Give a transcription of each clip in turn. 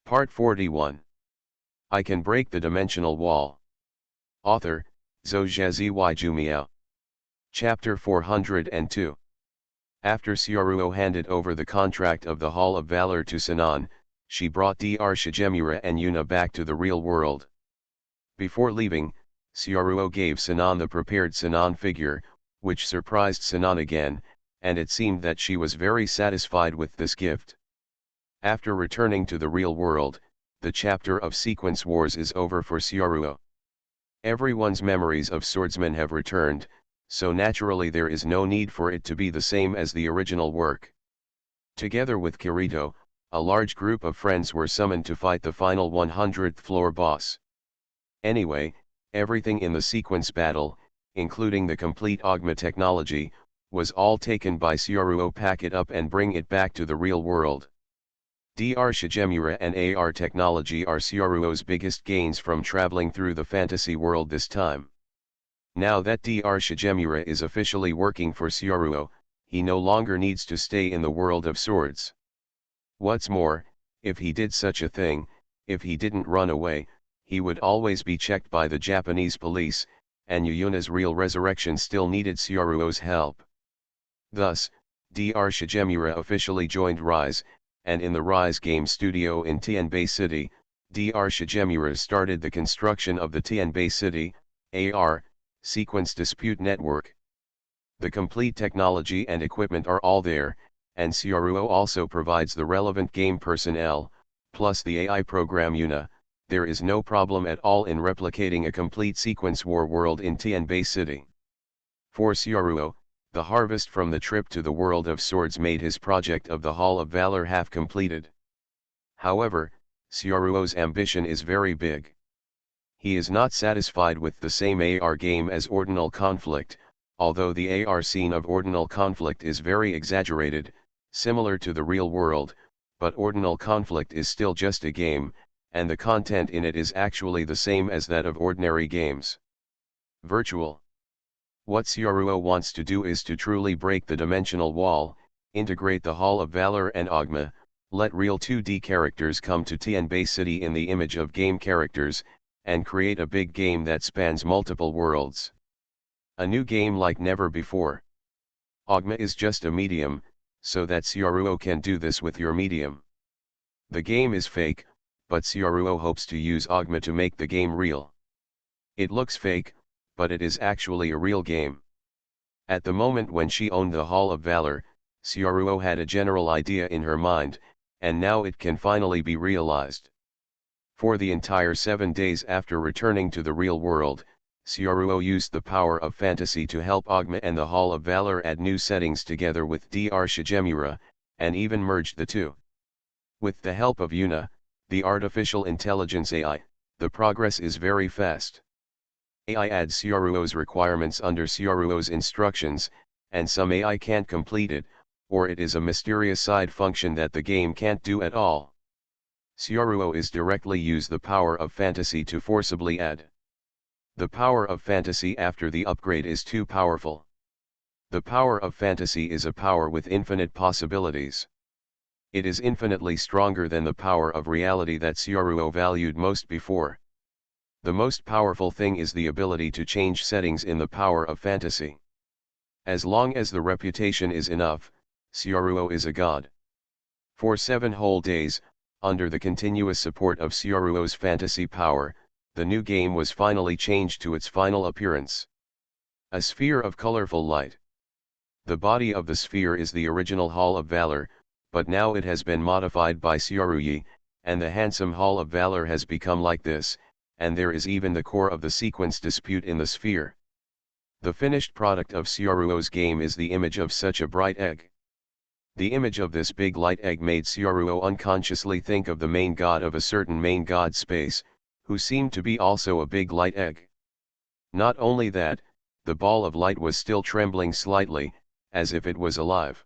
Part 41. I Can Break the Dimensional Wall. Author, Zhoujiazi Jumiao. Chapter 402. After Xiaoruo handed over the contract of the Hall of Valor to Sinan, she brought Dr. Shigemura and Yuna back to the real world. Before leaving, Xiaoruo gave Sinan the prepared Sinan figure, which surprised Sinan again, and it seemed that she was very satisfied with this gift. After returning to the real world, the chapter of Sequence Wars is over for Xiaoruo. Everyone's memories of swordsman have returned, so naturally there is no need for it to be the same as the original work. Together with Kirito, a large group of friends were summoned to fight the final 100th floor boss. Anyway, everything in the sequence battle, including the complete Ogma technology, was all taken by Xiaoruo. Pack it up and bring it back to the real world. Dr. Shigemura and AR technology are Xiaoruo's biggest gains from traveling through the fantasy world this time. Now that Dr. Shigemura is officially working for Xiaoruo, he no longer needs to stay in the world of swords. What's more, if he did such a thing, if he didn't run away, he would always be checked by the Japanese police, and Yuna's real resurrection still needed Xiaoruo's help. Thus, Dr. Shigemura officially joined Rise, and in the Rise game studio in Tianbei City, Dr. Shigemura started the construction of the Tianbei City, AR, Sequence Dispute Network. The complete technology and equipment are all there, and Xiaoruo also provides the relevant game personnel, plus the AI program Yuna. There is no problem at all in replicating a complete sequence war world in Tianbei City. For Xiaoruo, the harvest from the trip to the world of swords made his project of the Hall of Valor half completed. However, Xiaoruo's ambition is very big. He is not satisfied with the same AR game as Ordinal Conflict, although the AR scene of Ordinal Conflict is very exaggerated, similar to the real world, but Ordinal Conflict is still just a game, and the content in it is actually the same as that of ordinary games. Virtual. What Xiaoruo wants to do is to truly break the dimensional wall, integrate the Hall of Valor and Ogma, let real 2D characters come to Tianbei City in the image of game characters, and create a big game that spans multiple worlds. A new game like never before. Ogma is just a medium, so that Xiaoruo can do this with your medium. The game is fake, but Xiaoruo hopes to use Ogma to make the game real. It looks fake, but it is actually a real game. At the moment when she owned the Hall of Valor, Xiaoruo had a general idea in her mind, and now it can finally be realized. For the entire 7 days after returning to the real world, Xiaoruo used the power of fantasy to help Ogma and the Hall of Valor add new settings together with Dr. Shigemura, and even merged the two. With the help of Yuna, the artificial intelligence AI, the progress is very fast. AI adds Xiaoruo's requirements under Xiaoruo's instructions, and some AI can't complete it, or it is a mysterious side function that the game can't do at all. Xiaoruo is directly use the power of fantasy to forcibly add. The power of fantasy after the upgrade is too powerful. The power of fantasy is a power with infinite possibilities. It is infinitely stronger than the power of reality that Xiaoruo valued most before. The most powerful thing is the ability to change settings in the power of fantasy. As long as the reputation is enough, Xiaoruo is a god. For 7 whole days, under the continuous support of Xiaoruo's fantasy power, the new game was finally changed to its final appearance. A sphere of colorful light. The body of the sphere is the original Hall of Valor, but now it has been modified by Xiaoruyi, and the handsome Hall of Valor has become like this, and there is even the core of the sequence dispute in the sphere. The finished product of Xiaoruo's game is the image of such a bright egg. The image of this big light egg made Xiaoruo unconsciously think of the main god of a certain main god space, who seemed to be also a big light egg. Not only that, the ball of light was still trembling slightly, as if it was alive.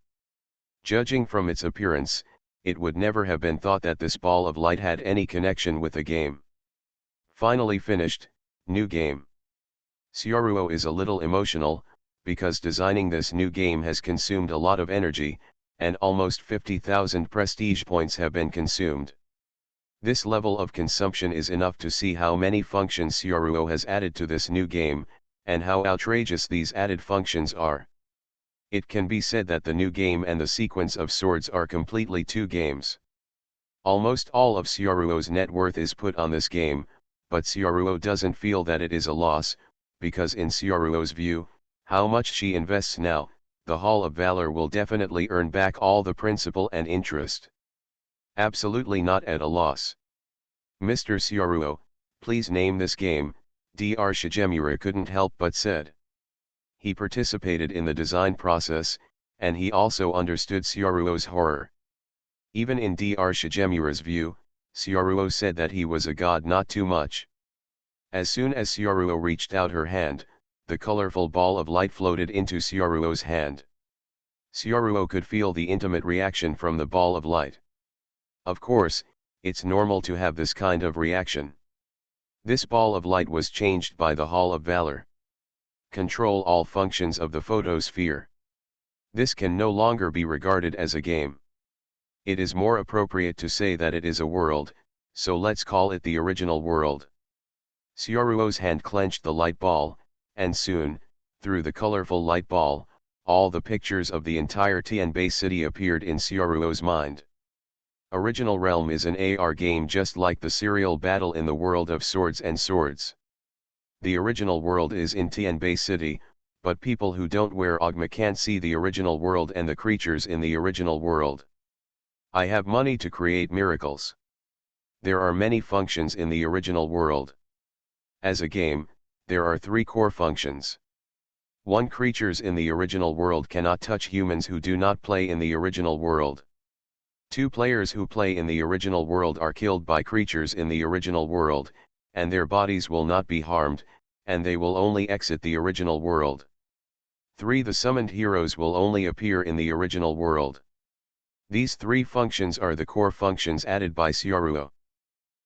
Judging from its appearance, it would never have been thought that this ball of light had any connection with the game. Finally finished, new game. Xiaoruo is a little emotional, because designing this new game has consumed a lot of energy, and almost 50,000 prestige points have been consumed. This level of consumption is enough to see how many functions Syaruo has added to this new game, and how outrageous these added functions are. It can be said that the new game and the sequence of swords are completely two games. Almost all of Syaruo's net worth is put on this game, but Syaruo doesn't feel that it is a loss, because in Syaruo's view, how much she invests now, the Hall of Valor will definitely earn back all the principal and interest. Absolutely not at a loss. Mr. Syaruo, please name this game, Dr. Shigemura couldn't help but said. He participated in the design process, and he also understood Syaruo's horror. Even in Dr. Shigemura's view, Syaruo said that he was a god, not too much. As soon as Syaruo reached out her hand, the colorful ball of light floated into Syaruo's hand. Syaruo could feel the intimate reaction from the ball of light. Of course, it's normal to have this kind of reaction. This ball of light was changed by the Hall of Valor. Control all functions of the photosphere. This can no longer be regarded as a game. It is more appropriate to say that it is a world, so let's call it the original world. Syaruo's hand clenched the light ball, and soon, through the colorful light ball, all the pictures of the entire Tianbei city appeared in Syaruo's mind. Original Realm is an AR game just like the serial battle in the world of Swords and Swords. The original world is in Tianbei city, but people who don't wear Ogma can't see the original world and the creatures in the original world. I have money to create miracles. There are many functions in the original world. As a game, there are 3 core functions. 1. Creatures in the original world cannot touch humans who do not play in the original world. 2. Players who play in the original world are killed by creatures in the original world, and their bodies will not be harmed, and they will only exit the original world. 3. The summoned heroes will only appear in the original world. These 3 functions are the core functions added by Syaruo.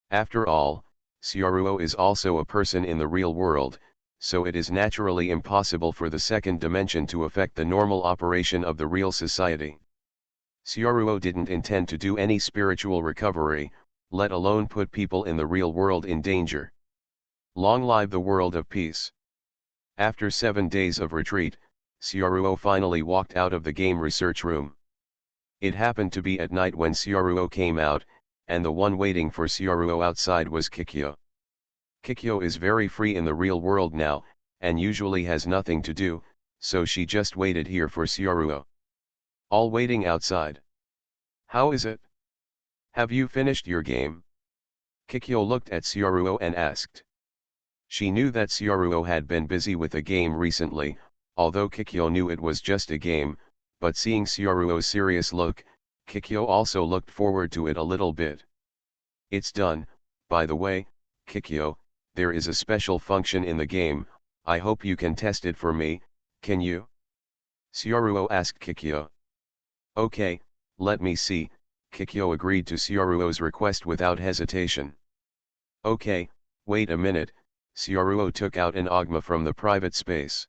After all, Syaruo is also a person in the real world, so it is naturally impossible for the second dimension to affect the normal operation of the real society. Syaruo didn't intend to do any spiritual recovery, let alone put people in the real world in danger. Long live the world of peace. After 7 days of retreat, Syaruo finally walked out of the game research room. It happened to be at night when Syaruo came out, and the one waiting for Syaruo outside was Kikyo. Kikyo is very free in the real world now, and usually has nothing to do, so she just waited here for Syaruo. All waiting outside. How is it? Have you finished your game? Kikyo looked at Syaruo and asked. She knew that Syaruo had been busy with a game recently, although Kikyo knew it was just a game, but seeing Syaruo's serious look, Kikyo also looked forward to it a little bit. It's done, by the way, Kikyo, there is a special function in the game, I hope you can test it for me, can you? Syaruo asked Kikyo. Okay, let me see, Kikyo agreed to Syaruo's request without hesitation. Okay, wait a minute, Syaruo took out an Ogma from the private space.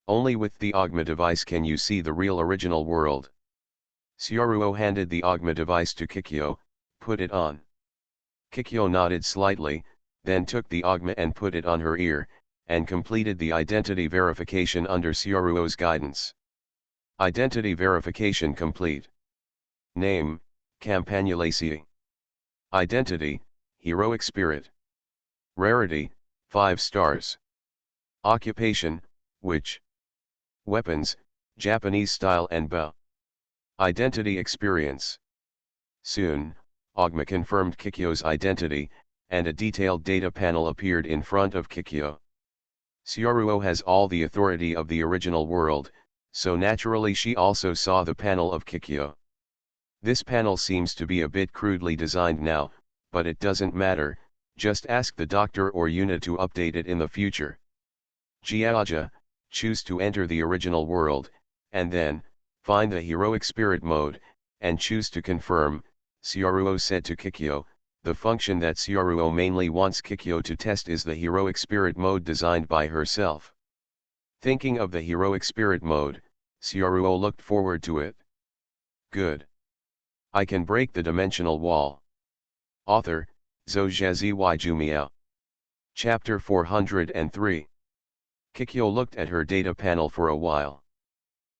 Only with the Ogma device can you see the real original world. Syaruo handed the Ogma device to Kikyo, put it on. Kikyo nodded slightly, then took the Ogma and put it on her ear, and completed the identity verification under Syaruo's guidance. Identity verification complete. Name, Campanulaceae. Identity, Heroic Spirit. Rarity, 5 stars. Occupation, Witch. Weapons, Japanese style and bow. Identity experience. Soon, Ogma confirmed Kikyo's identity, and a detailed data panel appeared in front of Kikyo. Syaruo has all the authority of the original world, so naturally she also saw the panel of Kikyo. This panel seems to be a bit crudely designed now, but it doesn't matter, just ask the doctor or Yuna to update it in the future. Jiaja, choose to enter the original world, and then, find the heroic spirit mode, and choose to confirm, Syaruo said to Kikyo. The function that Syaruo mainly wants Kikyo to test is the heroic spirit mode designed by herself. Thinking of the heroic spirit mode, Syaruo looked forward to it. Good. I can break the dimensional wall. Author, Zhou Jumiao. Chapter 403. Kikyo looked at her data panel for a while.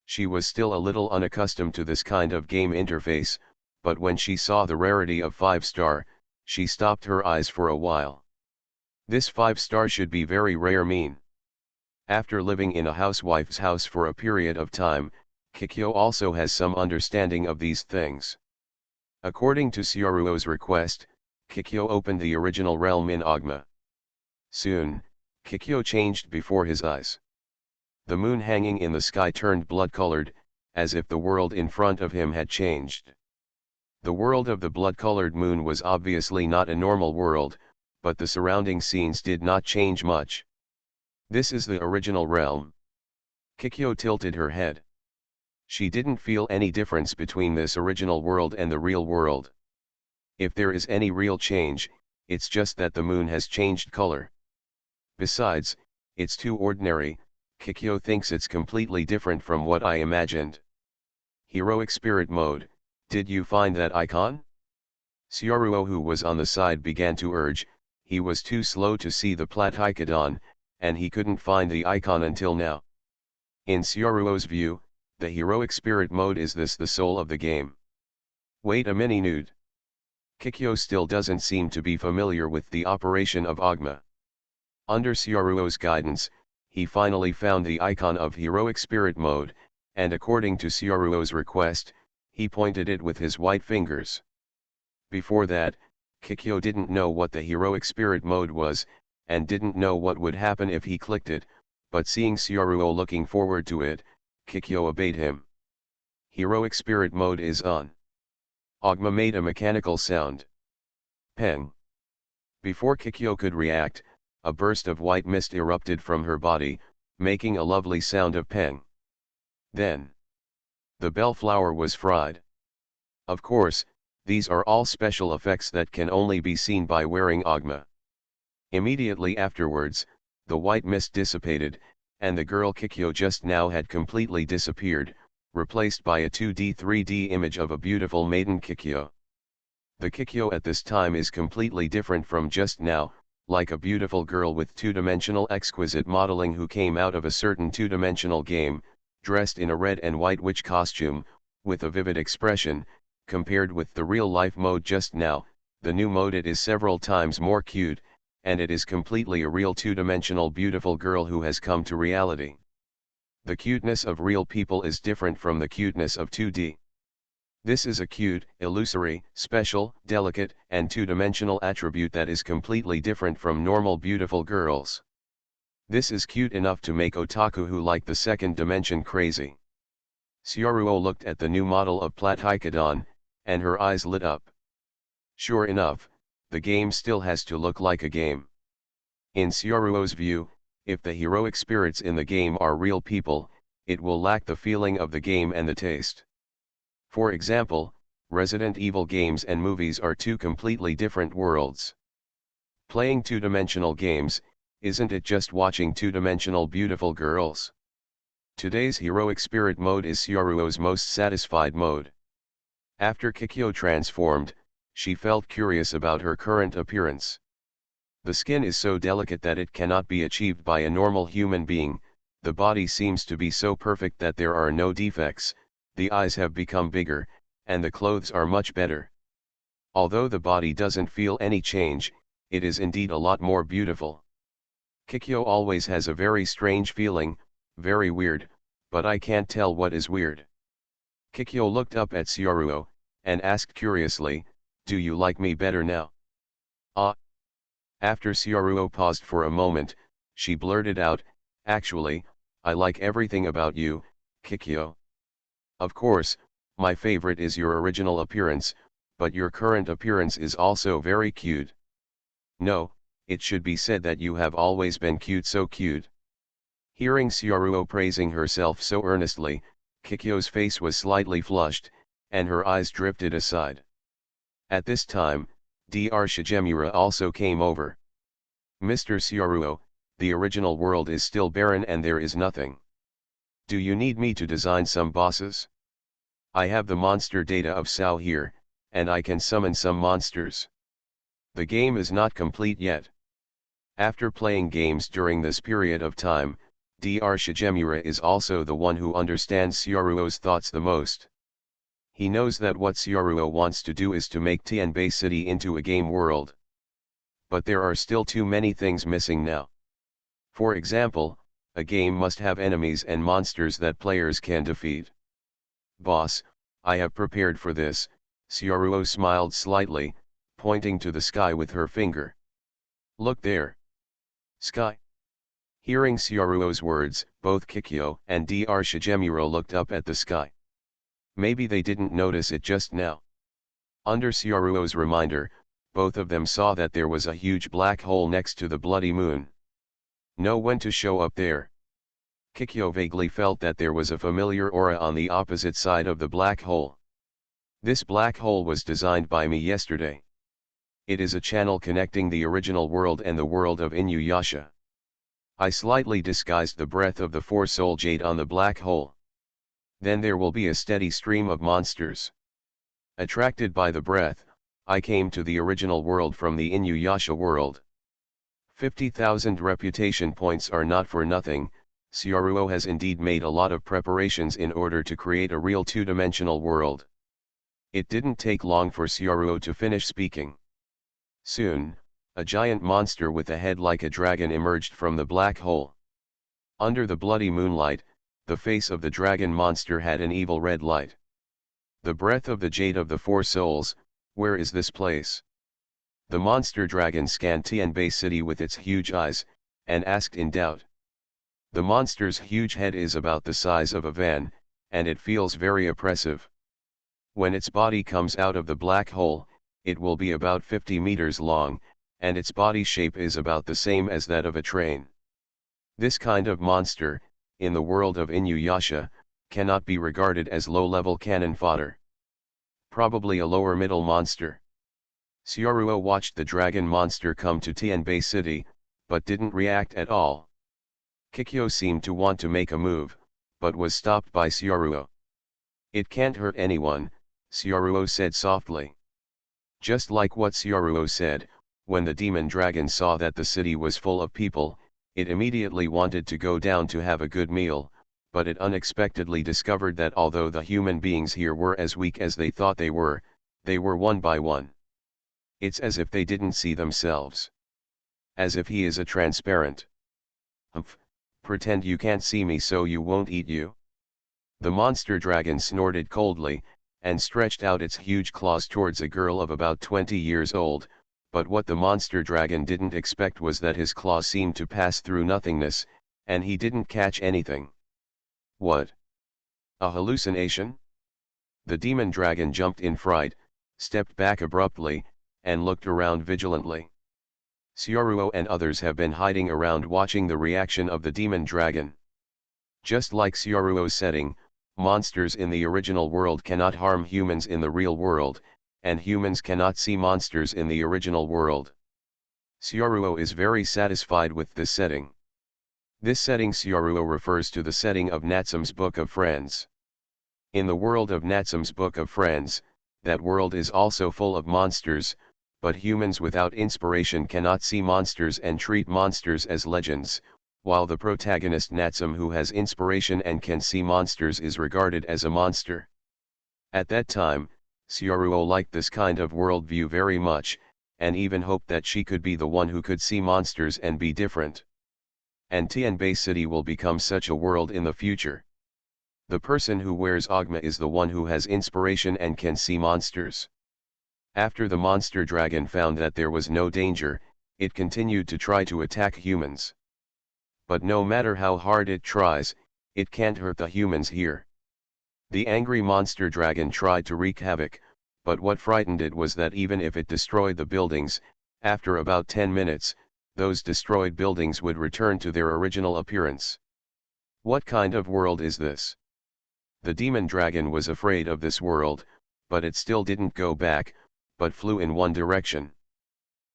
She was still a little unaccustomed to this kind of game interface, but when she saw the rarity of 5-star, she stopped her eyes for a while. This 5-star should be very rare mean. After living in a housewife's house for a period of time, Kikyo also has some understanding of these things. According to Sioruo's request, Kikyo opened the original realm in Ogma. Soon, Kikyo changed before his eyes. The moon hanging in the sky turned blood-colored, as if the world in front of him had changed. The world of the blood-colored moon was obviously not a normal world, but the surrounding scenes did not change much. This is the original realm. Kikyo tilted her head. She didn't feel any difference between this original world and the real world. If there is any real change, it's just that the moon has changed color. Besides, it's too ordinary. Kikyo thinks it's completely different from what I imagined. Heroic spirit mode, did you find that icon? Sioruo, who was on the side, began to urge. He was too slow to see the Platycodon, and he couldn't find the icon until now. In Sioruo's view, the heroic spirit mode is the soul of the game. Wait a mini-nude. Kikyo still doesn't seem to be familiar with the operation of Ogma. Under Sioruo's guidance, he finally found the icon of heroic spirit mode, and according to Sioruo's request, he pointed it with his white fingers. Before that, Kikyo didn't know what the heroic spirit mode was, and didn't know what would happen if he clicked it, but seeing Sioruo looking forward to it, Kikyo obeyed him. Heroic spirit mode is on. Ogma made a mechanical sound. Peng. Before Kikyo could react, a burst of white mist erupted from her body, making a lovely sound of peng. Then, the bellflower was fried. Of course, these are all special effects that can only be seen by wearing Ogma. Immediately afterwards, the white mist dissipated, and the girl Kikyo just now had completely disappeared, replaced by a 2D/3D image of a beautiful maiden Kikyo. The Kikyo at this time is completely different from just now, like a beautiful girl with two-dimensional exquisite modeling who came out of a certain two-dimensional game, dressed in a red and white witch costume, with a vivid expression. Compared with the real-life mode just now, the new mode, it is several times more cute, and it is completely a real two-dimensional beautiful girl who has come to reality. The cuteness of real people is different from the cuteness of 2D. This is a cute, illusory, special, delicate, and two-dimensional attribute that is completely different from normal beautiful girls. This is cute enough to make otaku who like the second dimension crazy. Sioruo looked at the new model of Platycodon, and her eyes lit up. Sure enough, the game still has to look like a game. In Sioruo's view, if the heroic spirits in the game are real people, it will lack the feeling of the game and the taste. For example, Resident Evil games and movies are two completely different worlds. Playing two-dimensional games, isn't it just watching two-dimensional beautiful girls? Today's heroic spirit mode is Sioruo's most satisfied mode. After Kikyo transformed, she felt curious about her current appearance. The skin is so delicate that it cannot be achieved by a normal human being, the body seems to be so perfect that there are no defects, the eyes have become bigger, and the clothes are much better. Although the body doesn't feel any change, it is indeed a lot more beautiful. Kikyo always has a very strange feeling, very weird, but I can't tell what is weird. Kikyo looked up at Sioruo, and asked curiously, "Do you like me better now?" "Ah." After Sioruo paused for a moment, she blurted out, "Actually, I like everything about you, Kikyo. Of course, my favorite is your original appearance, but your current appearance is also very cute. No, it should be said that you have always been cute, so cute." Hearing Sioruo praising herself so earnestly, Kikyo's face was slightly flushed, and her eyes drifted aside. At this time, Dr. Shigemura also came over. "Mr. Sioruo, the original world is still barren and there is nothing. Do you need me to design some bosses? I have the monster data of Sao here, and I can summon some monsters." The game is not complete yet. After playing games during this period of time, Dr. Shigemura is also the one who understands Syaruo's thoughts the most. He knows that what Syaruo wants to do is to make Tianbei City into a game world. But there are still too many things missing now. For example, a game must have enemies and monsters that players can defeat. Boss, I have prepared for this, Syaruo smiled slightly, pointing to the sky with her finger. Look there. Sky. Hearing Syaruo's words, both Kikyo and Dr. Shigemura looked up at the sky. Maybe they didn't notice it just now. Under Syaruo's reminder, both of them saw that there was a huge black hole next to the bloody moon. Know when to show up there. Kikyo vaguely felt that there was a familiar aura on the opposite side of the black hole. This black hole was designed by me yesterday. It is a channel connecting the original world and the world of Inuyasha. I slightly disguised the breath of the four-soul jade on the black hole. Then there will be a steady stream of monsters. Attracted by the breath, I came to the original world from the Inuyasha world. 50,000 reputation points are not for nothing. Syaruo has indeed made a lot of preparations in order to create a real two-dimensional world. It didn't take long for Syaruo to finish speaking. Soon, a giant monster with a head like a dragon emerged from the black hole. Under the bloody moonlight, the face of the dragon monster had an evil red light. The breath of the jade of the four souls, where is this place? The monster dragon scanned Tianbei City with its huge eyes, and asked in doubt. The monster's huge head is about the size of a van, and it feels very oppressive. When its body comes out of the black hole, it will be about 50 meters long, and its body shape is about the same as that of a train. This kind of monster, in the world of Inuyasha, cannot be regarded as low-level cannon fodder. Probably a lower-middle monster. Syaruo watched the dragon monster come to Tianbei City, but didn't react at all. Kikyo seemed to want to make a move, but was stopped by Syaruo. It can't hurt anyone, Syaruo said softly. Just like what Syaruo said, when the demon dragon saw that the city was full of people, it immediately wanted to go down to have a good meal, but it unexpectedly discovered that although the human beings here were as weak as they thought they were one by one. It's as if they didn't see themselves. As if he is a transparent. Humph, pretend you can't see me so you won't eat you. The monster dragon snorted coldly, and stretched out its huge claws towards a girl of about 20 years old, but what the monster dragon didn't expect was that his claws seemed to pass through nothingness, and he didn't catch anything. What? A hallucination? The demon dragon jumped in fright, stepped back abruptly, and looked around vigilantly. Syaruo and others have been hiding around watching the reaction of the demon dragon. Just like Syaruo's setting, monsters in the original world cannot harm humans in the real world, and humans cannot see monsters in the original world. Syaruo is very satisfied with this setting. This setting Syaruo refers to the setting of Natsum's Book of Friends. In the world of Natsum's Book of Friends, that world is also full of monsters, but humans without inspiration cannot see monsters and treat monsters as legends, while the protagonist Natsum who has inspiration and can see monsters is regarded as a monster. At that time, Syaruo liked this kind of worldview very much, and even hoped that she could be the one who could see monsters and be different. And Tianbei City will become such a world in the future. The person who wears Ogma is the one who has inspiration and can see monsters. After the monster dragon found that there was no danger, it continued to try to attack humans. But no matter how hard it tries, it can't hurt the humans here. The angry monster dragon tried to wreak havoc, but what frightened it was that even if it destroyed the buildings, after about 10 minutes, those destroyed buildings would return to their original appearance. What kind of world is this? The demon dragon was afraid of this world, but it still didn't go back, but flew in one direction.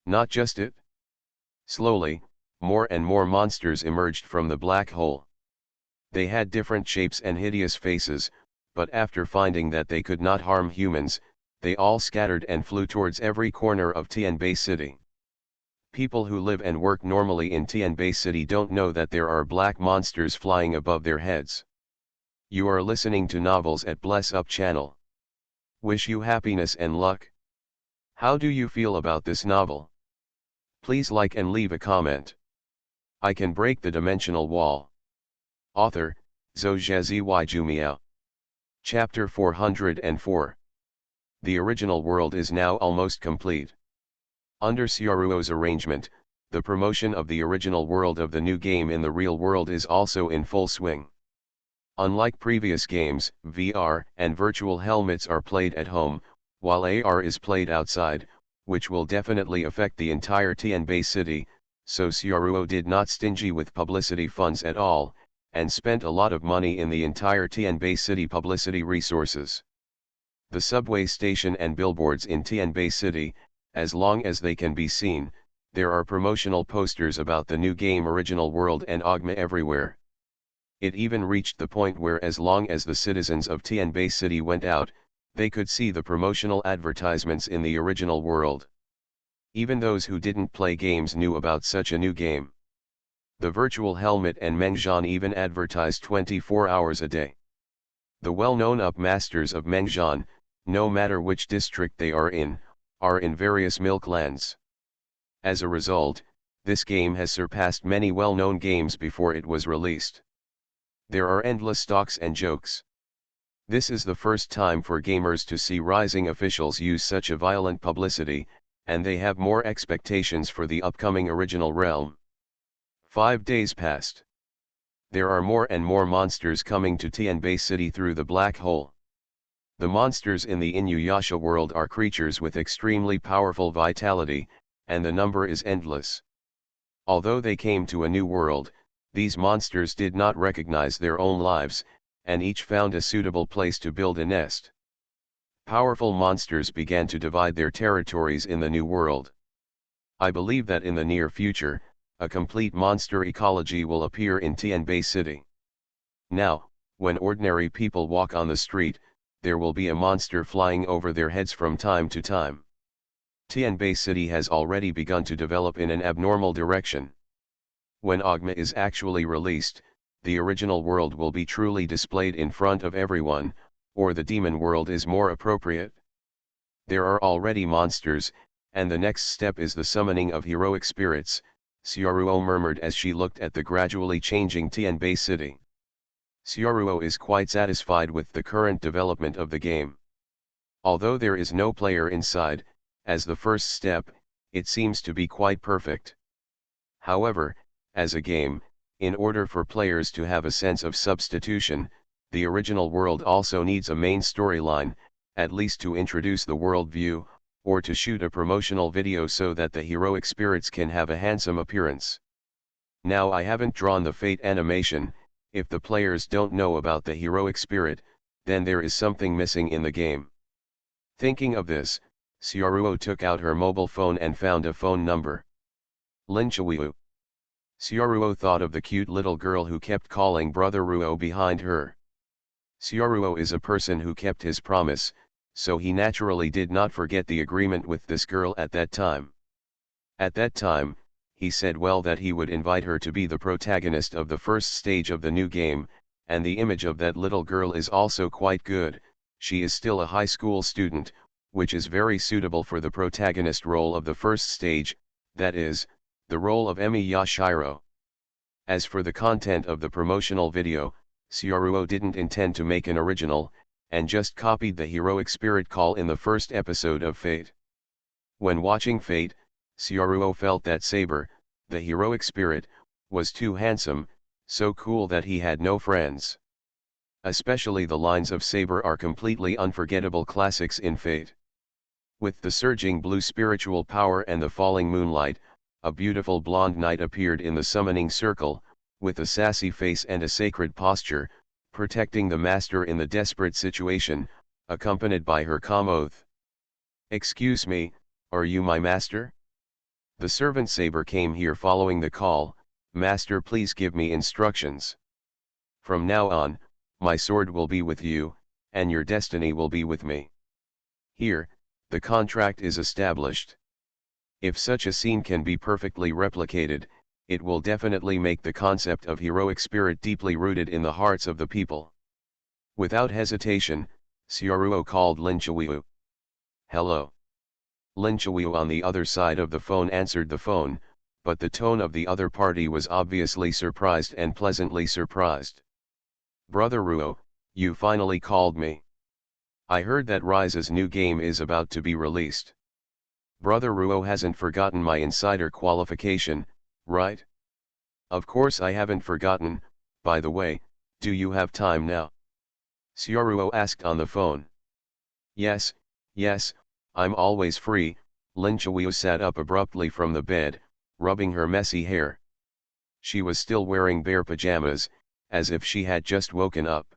Not just it. Slowly, more and more monsters emerged from the black hole. They had different shapes and hideous faces, but after finding that they could not harm humans, They all scattered and flew towards every corner of Tianbei City. People who live and work normally in Tianbei City don't know that there are black monsters flying above their heads. You are listening to Novels at Bless Up channel. Wish you happiness and luck. How do you feel about this novel? Please like and leave a comment. I Can Break the Dimensional Wall. Author, Zhou Zhijiao. Chapter 404. The original world is now almost complete. Under Xiaoruo's arrangement, the promotion of the original world of the new game in the real world is also in full swing. Unlike previous games, VR and virtual helmets are played at home, while AR is played outside, which will definitely affect the entire Tianbei City, so Xiaoruo did not stingy with publicity funds at all, and spent a lot of money in the entire Tianbei City publicity resources. The subway station and billboards in Tianbei City, as long as they can be seen, there are promotional posters about the new game Original World and AnimE everywhere. It even reached the point where as long as the citizens of Tianbei City went out, they could see the promotional advertisements in the original world. Even those who didn't play games knew about such a new game. The virtual helmet and Mengzhan even advertised 24 hours a day. The well-known up masters of Mengzhan, no matter which district they are in various milk lands. As a result, this game has surpassed many well-known games before it was released. There are endless talks and jokes. This is the first time for gamers to see rising officials use such a violent publicity, and they have more expectations for the upcoming original realm. 5 days passed. There are more and more monsters coming to Tianbei City through the black hole. The monsters in the Inuyasha world are creatures with extremely powerful vitality, and the number is endless. Although they came to a new world, these monsters did not recognize their own lives, and each found a suitable place to build a nest. Powerful monsters began to divide their territories in the new world. I believe that in the near future, a complete monster ecology will appear in Tianbei City. Now, when ordinary people walk on the street, there will be a monster flying over their heads from time to time. Tianbei City has already begun to develop in an abnormal direction. When AnimE is actually released, the original world will be truly displayed in front of everyone, or the demon world is more appropriate. There are already monsters, and the next step is the summoning of heroic spirits, Xiaoruo murmured as she looked at the gradually changing Tianbei City. Xiaoruo is quite satisfied with the current development of the game. Although there is no player inside, as the first step, it seems to be quite perfect. However, as a game, in order for players to have a sense of substitution, the original world also needs a main storyline, at least to introduce the world view, or to shoot a promotional video so that the heroic spirits can have a handsome appearance. Now I haven't drawn the Fate animation. If the players don't know about the heroic spirit, then there is something missing in the game. Thinking of this, Xiaoruo took out her mobile phone and found a phone number. Lin Chiwiu. Xiaoruo thought of the cute little girl who kept calling Brother Ruo behind her. Xiaoruo is a person who kept his promise, so he naturally did not forget the agreement with this girl at that time. At that time, he said well that he would invite her to be the protagonist of the first stage of the new game, and the image of that little girl is also quite good. She is still a high school student, which is very suitable for the protagonist role of the first stage, that is, the role of Emi Yashiro. As for the content of the promotional video, Xiaoruo didn't intend to make an original, and just copied the heroic spirit call in the first episode of Fate. When watching Fate, Xiaoruo felt that Saber, the heroic spirit, was too handsome, so cool that he had no friends. Especially the lines of Saber are completely unforgettable classics in Fate. With the surging blue spiritual power and the falling moonlight, a beautiful blonde knight appeared in the summoning circle, with a sassy face and a sacred posture, protecting the master in the desperate situation, accompanied by her calm oath. "Excuse me, are you my master?" The servant Saber came here following the call. "Master, please give me instructions. From now on, my sword will be with you, and your destiny will be with me." Here, the contract is established. If such a scene can be perfectly replicated, it will definitely make the concept of heroic spirit deeply rooted in the hearts of the people. Without hesitation, Sioruo called Lin Chiwiu. Hello. Lin Chiwiu on the other side of the phone answered the phone, but the tone of the other party was obviously surprised and pleasantly surprised. Brother Ruo, you finally called me. I heard that Rise's new game is about to be released. Brother Ruo hasn't forgotten my insider qualification, right? Of course I haven't forgotten. By the way, do you have time now? Sioruo asked on the phone. Yes, I'm always free. Lin Chiwiu sat up abruptly from the bed, rubbing her messy hair. She was still wearing bare pajamas, as if she had just woken up.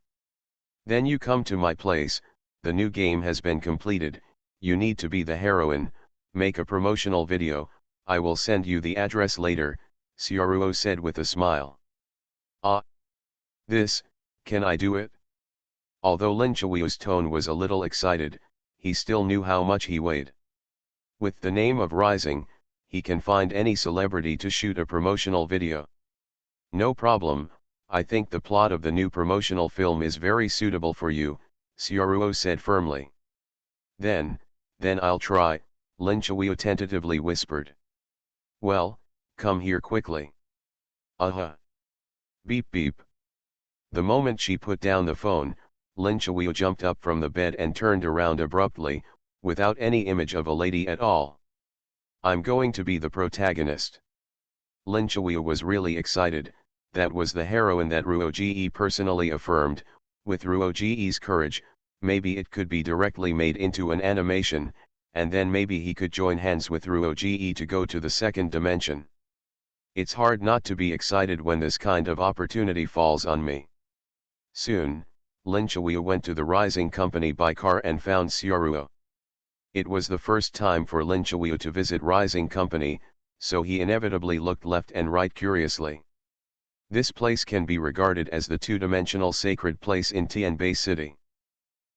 Then you come to my place, the new game has been completed, you need to be the heroine, make a promotional video, I will send you the address later, Sioruo said with a smile. Ah! Can I do it? Although Lin Chiwiu's tone was a little excited, he still knew how much he weighed. With the name of Rising, he can find any celebrity to shoot a promotional video. No problem, I think the plot of the new promotional film is very suitable for you, Sioruo said firmly. Then I'll try, Lin Chiwiu tentatively whispered. Well, come here quickly. Beep beep. The moment she put down the phone, Lin Chiwiu jumped up from the bed and turned around abruptly, without any image of a lady at all. I'm going to be the protagonist. Lin Chiwiu was really excited, that was the heroine that Ruoji personally affirmed. With Ruoji's courage, maybe it could be directly made into an animation, and then maybe he could join hands with Ruoji to go to the second dimension. It's hard not to be excited when this kind of opportunity falls on me. Soon, Lin Chiwiu went to the Rising Company by car and found Sioruo. It was the first time for Lin Chiwiu to visit Rising Company, so he inevitably looked left and right curiously. This place can be regarded as the two-dimensional sacred place in Tianbei City.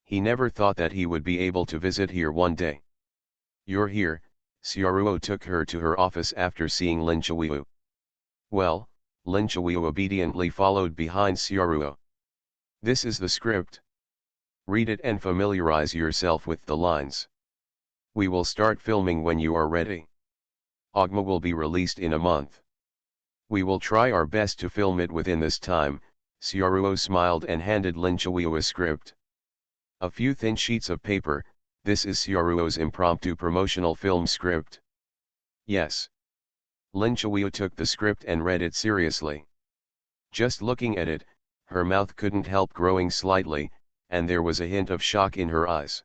He never thought that he would be able to visit here one day. You're here, Sioruo took her to her office after seeing Lin Chiwiu. Well, Lin Chiwiu obediently followed behind Sioruo. This is the script. Read it and familiarize yourself with the lines. We will start filming when you are ready. Ogma will be released in a month. We will try our best to film it within this time, Sioruo smiled and handed Lin Chiwiu a script. A few thin sheets of paper, this is Sioruo's impromptu promotional film script. Yes. Lin Chiwiu took the script and read it seriously. Just looking at it, her mouth couldn't help growing slightly, and there was a hint of shock in her eyes.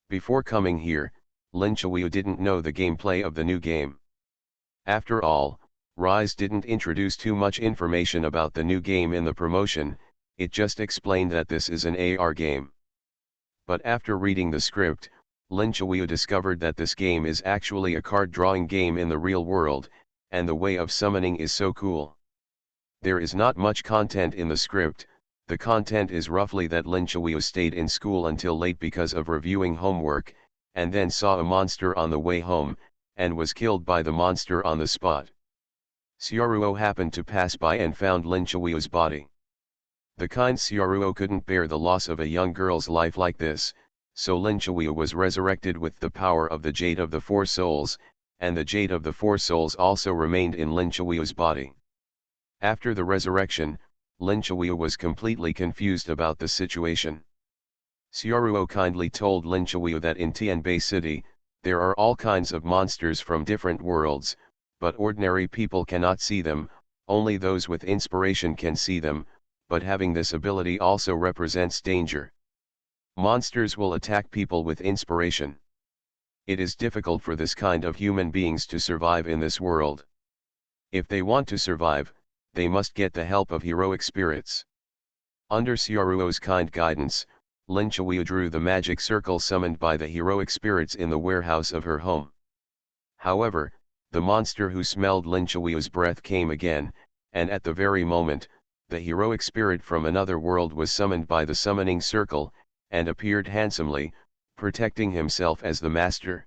Before coming here, Lin Chiwiu didn't know the gameplay of the new game. After all, Rise didn't introduce too much information about the new game in the promotion, it just explained that this is an AR game. But after reading the script, Lin Chiwiu discovered that this game is actually a card drawing game in the real world, and the way of summoning is so cool. There is not much content in the script, the content is roughly that Lin Chiwiu stayed in school until late because of reviewing homework, and then saw a monster on the way home, and was killed by the monster on the spot. Sioruo happened to pass by and found Lin Chiwiu's body. The kind Sioruo couldn't bear the loss of a young girl's life like this, so Lin Chiwiu was resurrected with the power of the Jade of the Four Souls, and the Jade of the Four Souls also remained in Lin Chiwiu's body. After the resurrection, Lin Chiwiu was completely confused about the situation. Sioruo kindly told Lin Chiwiu that in Tianbei City, there are all kinds of monsters from different worlds, but ordinary people cannot see them, only those with inspiration can see them, but having this ability also represents danger. Monsters will attack people with inspiration. It is difficult for this kind of human beings to survive in this world. If they want to survive, they must get the help of heroic spirits. Under Sioruo's kind guidance, Lin Chiwiu drew the magic circle summoned by the heroic spirits in the warehouse of her home. However, the monster who smelled Lin Chiwiu's breath came again, and at the very moment, the heroic spirit from another world was summoned by the summoning circle, and appeared handsomely, protecting himself as the master.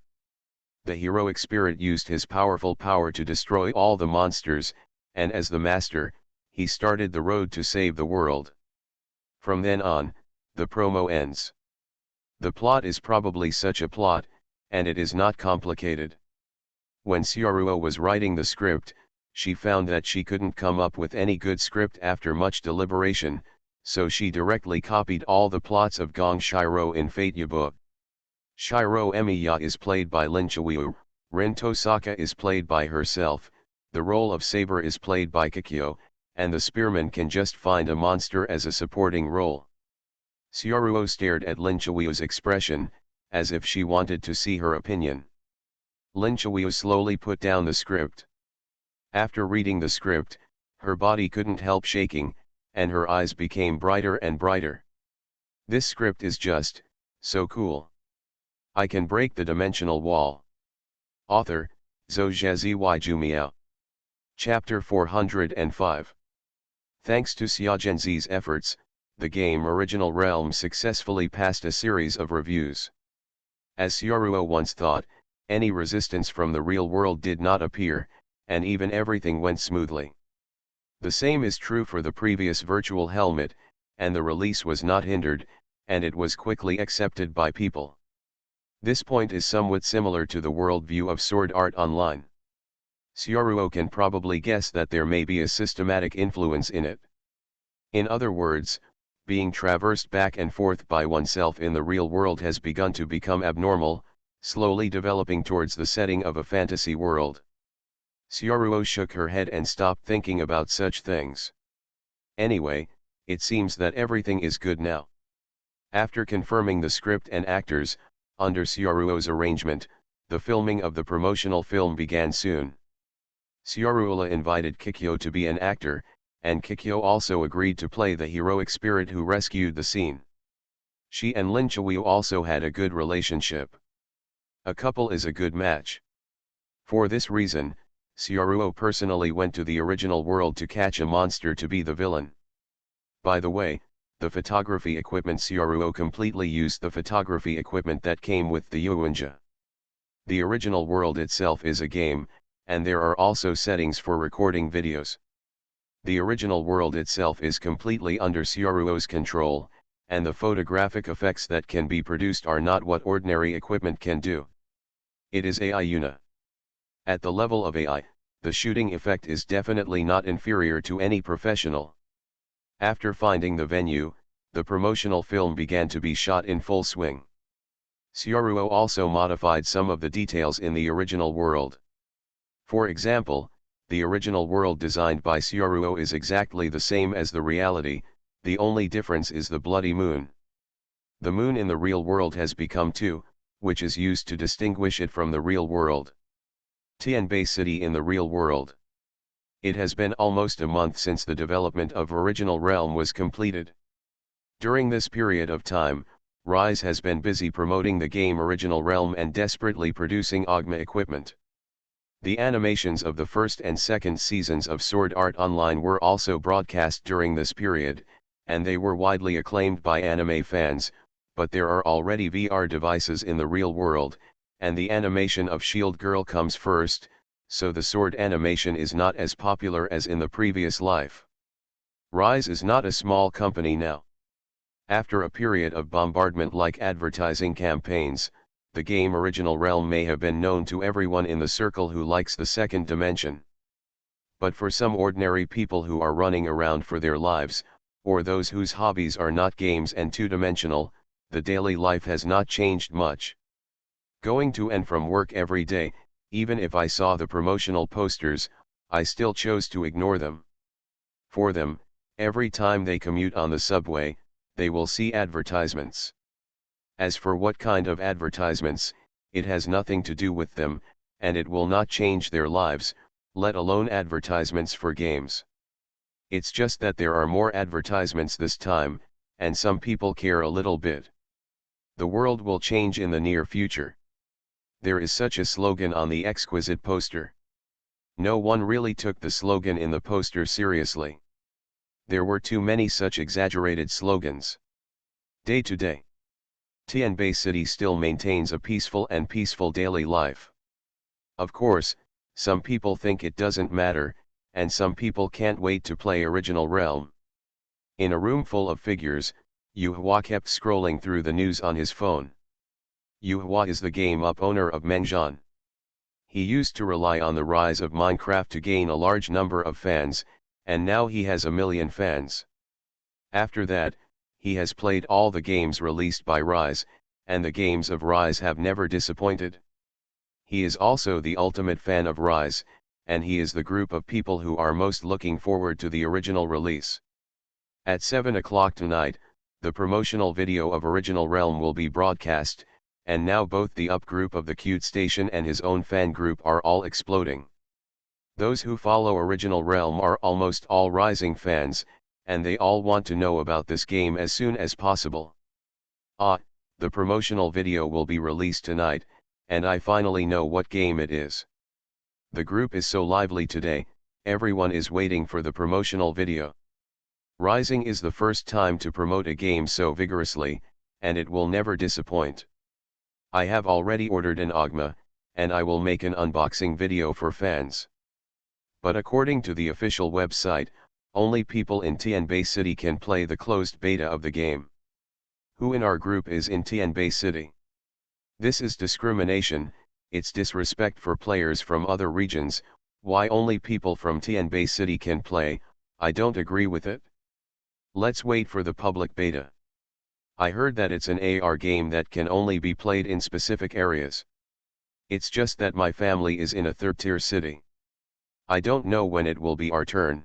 The heroic spirit used his powerful power to destroy all the monsters, and as the master, he started the road to save the world. From then on, the promo ends. The plot is probably such a plot, and it is not complicated. When Syaruo was writing the script, she found that she couldn't come up with any good script after much deliberation, so she directly copied all the plots of Gong Shiro in Fate Book. Shiro Emiya is played by Lin Chiwiu, Rin Tosaka is played by herself, the role of Saber is played by Kikyo, and the spearman can just find a monster as a supporting role. Syaruo stared at Lin Chiwiu's expression, as if she wanted to see her opinion. Lin Chiwiu slowly put down the script. After reading the script, her body couldn't help shaking, and her eyes became brighter and brighter. This script is just so cool. I can break the dimensional wall. Author, Zhou Jumiao. Chapter 405. Thanks to Xiaogenzi's efforts, the game Original Realm successfully passed a series of reviews. As Syaruo once thought, any resistance from the real world did not appear, and even everything went smoothly. The same is true for the previous virtual helmet, and the release was not hindered, and it was quickly accepted by people. This point is somewhat similar to the worldview of Sword Art Online. Syaruo can probably guess that there may be a systematic influence in it. In other words, being traversed back and forth by oneself in the real world has begun to become abnormal, slowly developing towards the setting of a fantasy world. Syaruo shook her head and stopped thinking about such things. Anyway, it seems that everything is good now. After confirming the script and actors, under Syaruo's arrangement, the filming of the promotional film began soon. Syaruo invited Kikyo to be an actor, and Kikyo also agreed to play the heroic spirit who rescued the scene. She and Lin Chiwiu also had a good relationship. A couple is a good match. For this reason, Syaruo personally went to the original world to catch a monster to be the villain. By the way, the photography equipment Syaruo completely used the photography equipment that came with the Yuanjia. The original world itself is a game, and there are also settings for recording videos. The original world itself is completely under Syaruo's control, and the photographic effects that can be produced are not what ordinary equipment can do. It is AI Una. At the level of AI, the shooting effect is definitely not inferior to any professional. After finding the venue, the promotional film began to be shot in full swing. Syaruo also modified some of the details in the original world. For example, the original world designed by Syaruo is exactly the same as the reality, the only difference is the bloody moon. The moon in the real world has become 2, which is used to distinguish it from the real world. Tianbei City in the real world. It has been almost a month since the development of Original Realm was completed. During this period of time, Rise has been busy promoting the game Original Realm and desperately producing AUGMA equipment. The animations of the first and second seasons of Sword Art Online were also broadcast during this period, and they were widely acclaimed by anime fans, but there are already VR devices in the real world, and the animation of Shield Girl comes first, so the sword animation is not as popular as in the previous life. Rise is not a small company now. After a period of bombardment like advertising campaigns, the game Original Realm may have been known to everyone in the circle who likes the second dimension. But for some ordinary people who are running around for their lives, or those whose hobbies are not games and two-dimensional, the daily life has not changed much. Going to and from work every day, even if I saw the promotional posters, I still chose to ignore them. For them, every time they commute on the subway, they will see advertisements. As for what kind of advertisements, it has nothing to do with them, and it will not change their lives, let alone advertisements for games. It's just that there are more advertisements this time, and some people care a little bit. The world will change in the near future. There is such a slogan on the exquisite poster. No one really took the slogan in the poster seriously. There were too many such exaggerated slogans. Day to day. Tianbei City still maintains a peaceful daily life. Of course, some people think it doesn't matter, and some people can't wait to play Original Realm. In a room full of figures, Yuhua kept scrolling through the news on his phone. Yuhua is the game-up owner of Mengzhan. He used to rely on the rise of Minecraft to gain a large number of fans, and now he has 1 million fans. After that, he has played all the games released by Rise, and the games of Rise have never disappointed. He is also the ultimate fan of Rise, and he is the group of people who are most looking forward to the original release. At 7 o'clock tonight, the promotional video of Original Realm will be broadcast, and now both the Up group of the Cute Station and his own fan group are all exploding. Those who follow Original Realm are almost all Rising fans, and they all want to know about this game as soon as possible. The promotional video will be released tonight, and I finally know what game it is. The group is so lively today, everyone is waiting for the promotional video. Rising is the first time to promote a game so vigorously, and it will never disappoint. I have already ordered an AGMA, and I will make an unboxing video for fans. But according to the official website, only people in Tianbei City can play the closed beta of the game. Who in our group is in Tianbei City? This is discrimination, it's disrespect for players from other regions. Why only people from Tianbei City can play? I don't agree with it. Let's wait for the public beta. I heard that it's an AR game that can only be played in specific areas. It's just that my family is in a third-tier city. I don't know when it will be our turn.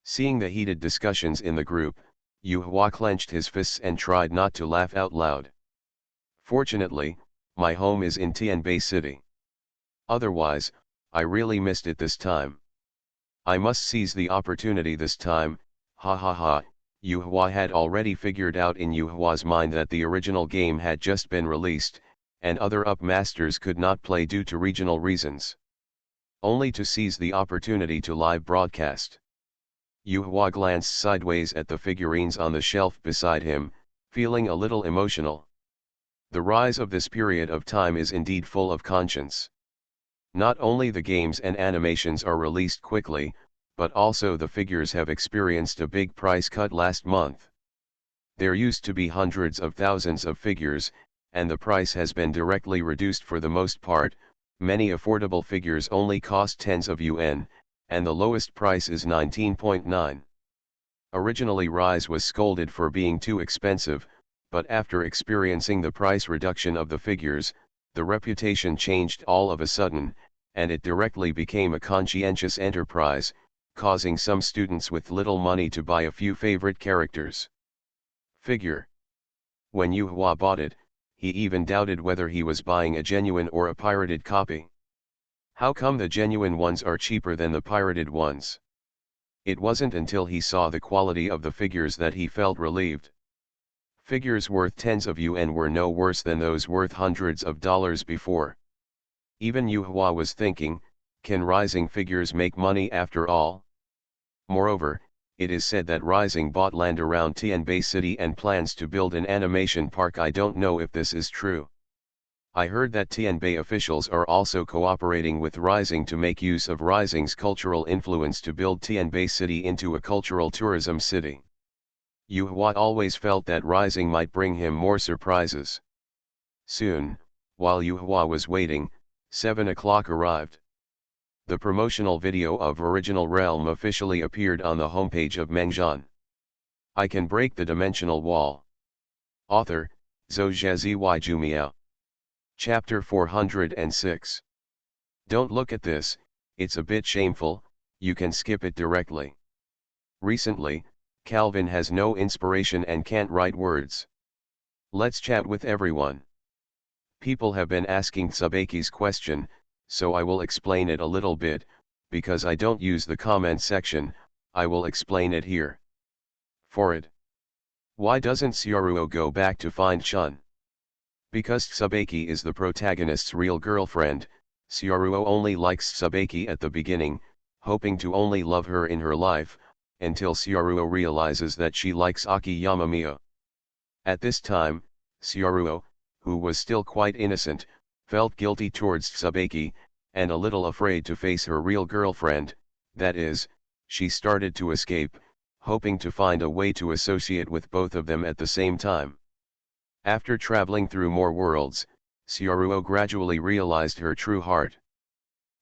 Seeing the heated discussions in the group, Yuhua clenched his fists and tried not to laugh out loud. Fortunately, my home is in Tianbei City. Otherwise, I really missed it this time. I must seize the opportunity this time, ha ha ha. Yuhua had already figured out in Yuhua's mind that the original game had just been released, and other Up masters could not play due to regional reasons. Only to seize the opportunity to live broadcast. Yuhua glanced sideways at the figurines on the shelf beside him, feeling a little emotional. The rise of this period of time is indeed full of conscience. Not only the games and animations are released quickly, but also the figures have experienced a big price cut last month. There used to be hundreds of thousands of figures, and the price has been directly reduced for the most part. Many affordable figures only cost tens of yuan, and the lowest price is 19.9. Originally Rise was scolded for being too expensive, but after experiencing the price reduction of the figures, the reputation changed all of a sudden, and it directly became a conscientious enterprise, causing some students with little money to buy a few favorite characters. Figure. When Yuhua bought it, he even doubted whether he was buying a genuine or a pirated copy. How come the genuine ones are cheaper than the pirated ones? It wasn't until he saw the quality of the figures that he felt relieved. Figures worth tens of yuan were no worse than those worth hundreds of dollars before. Even Yuhua was thinking, can Rising figures make money after all? Moreover, it is said that Rising bought land around Tianbei City and plans to build an animation park. I don't know if this is true. I heard that Tianbei officials are also cooperating with Rising to make use of Rising's cultural influence to build Tianbei City into a cultural tourism city. Yuhua always felt that Rising might bring him more surprises. Soon, while Yuhua was waiting, 7 o'clock arrived. The promotional video of Original Realm officially appeared on the homepage of Mengzhan. I can break the dimensional wall. Author, Zhou Jumiao. Chapter 406. Don't look at this, it's a bit shameful, you can skip it directly. Recently, Calvin has no inspiration and can't write words. Let's chat with everyone. People have been asking Tsubaki's question, so I will explain it a little bit, because I don't use the comment section, I will explain it here. For it. Why doesn't Xiaoruo go back to find Chun? Because Tsubaki is the protagonist's real girlfriend, Xiaoruo only likes Tsubaki at the beginning, hoping to only love her in her life, until Xiaoruo realizes that she likes Aki Yamamiya. At this time, Syaruo, who was still quite innocent, felt guilty towards Tsubaki, and a little afraid to face her real girlfriend. That is, she started to escape, hoping to find a way to associate with both of them at the same time. After traveling through more worlds, Syaruo gradually realized her true heart.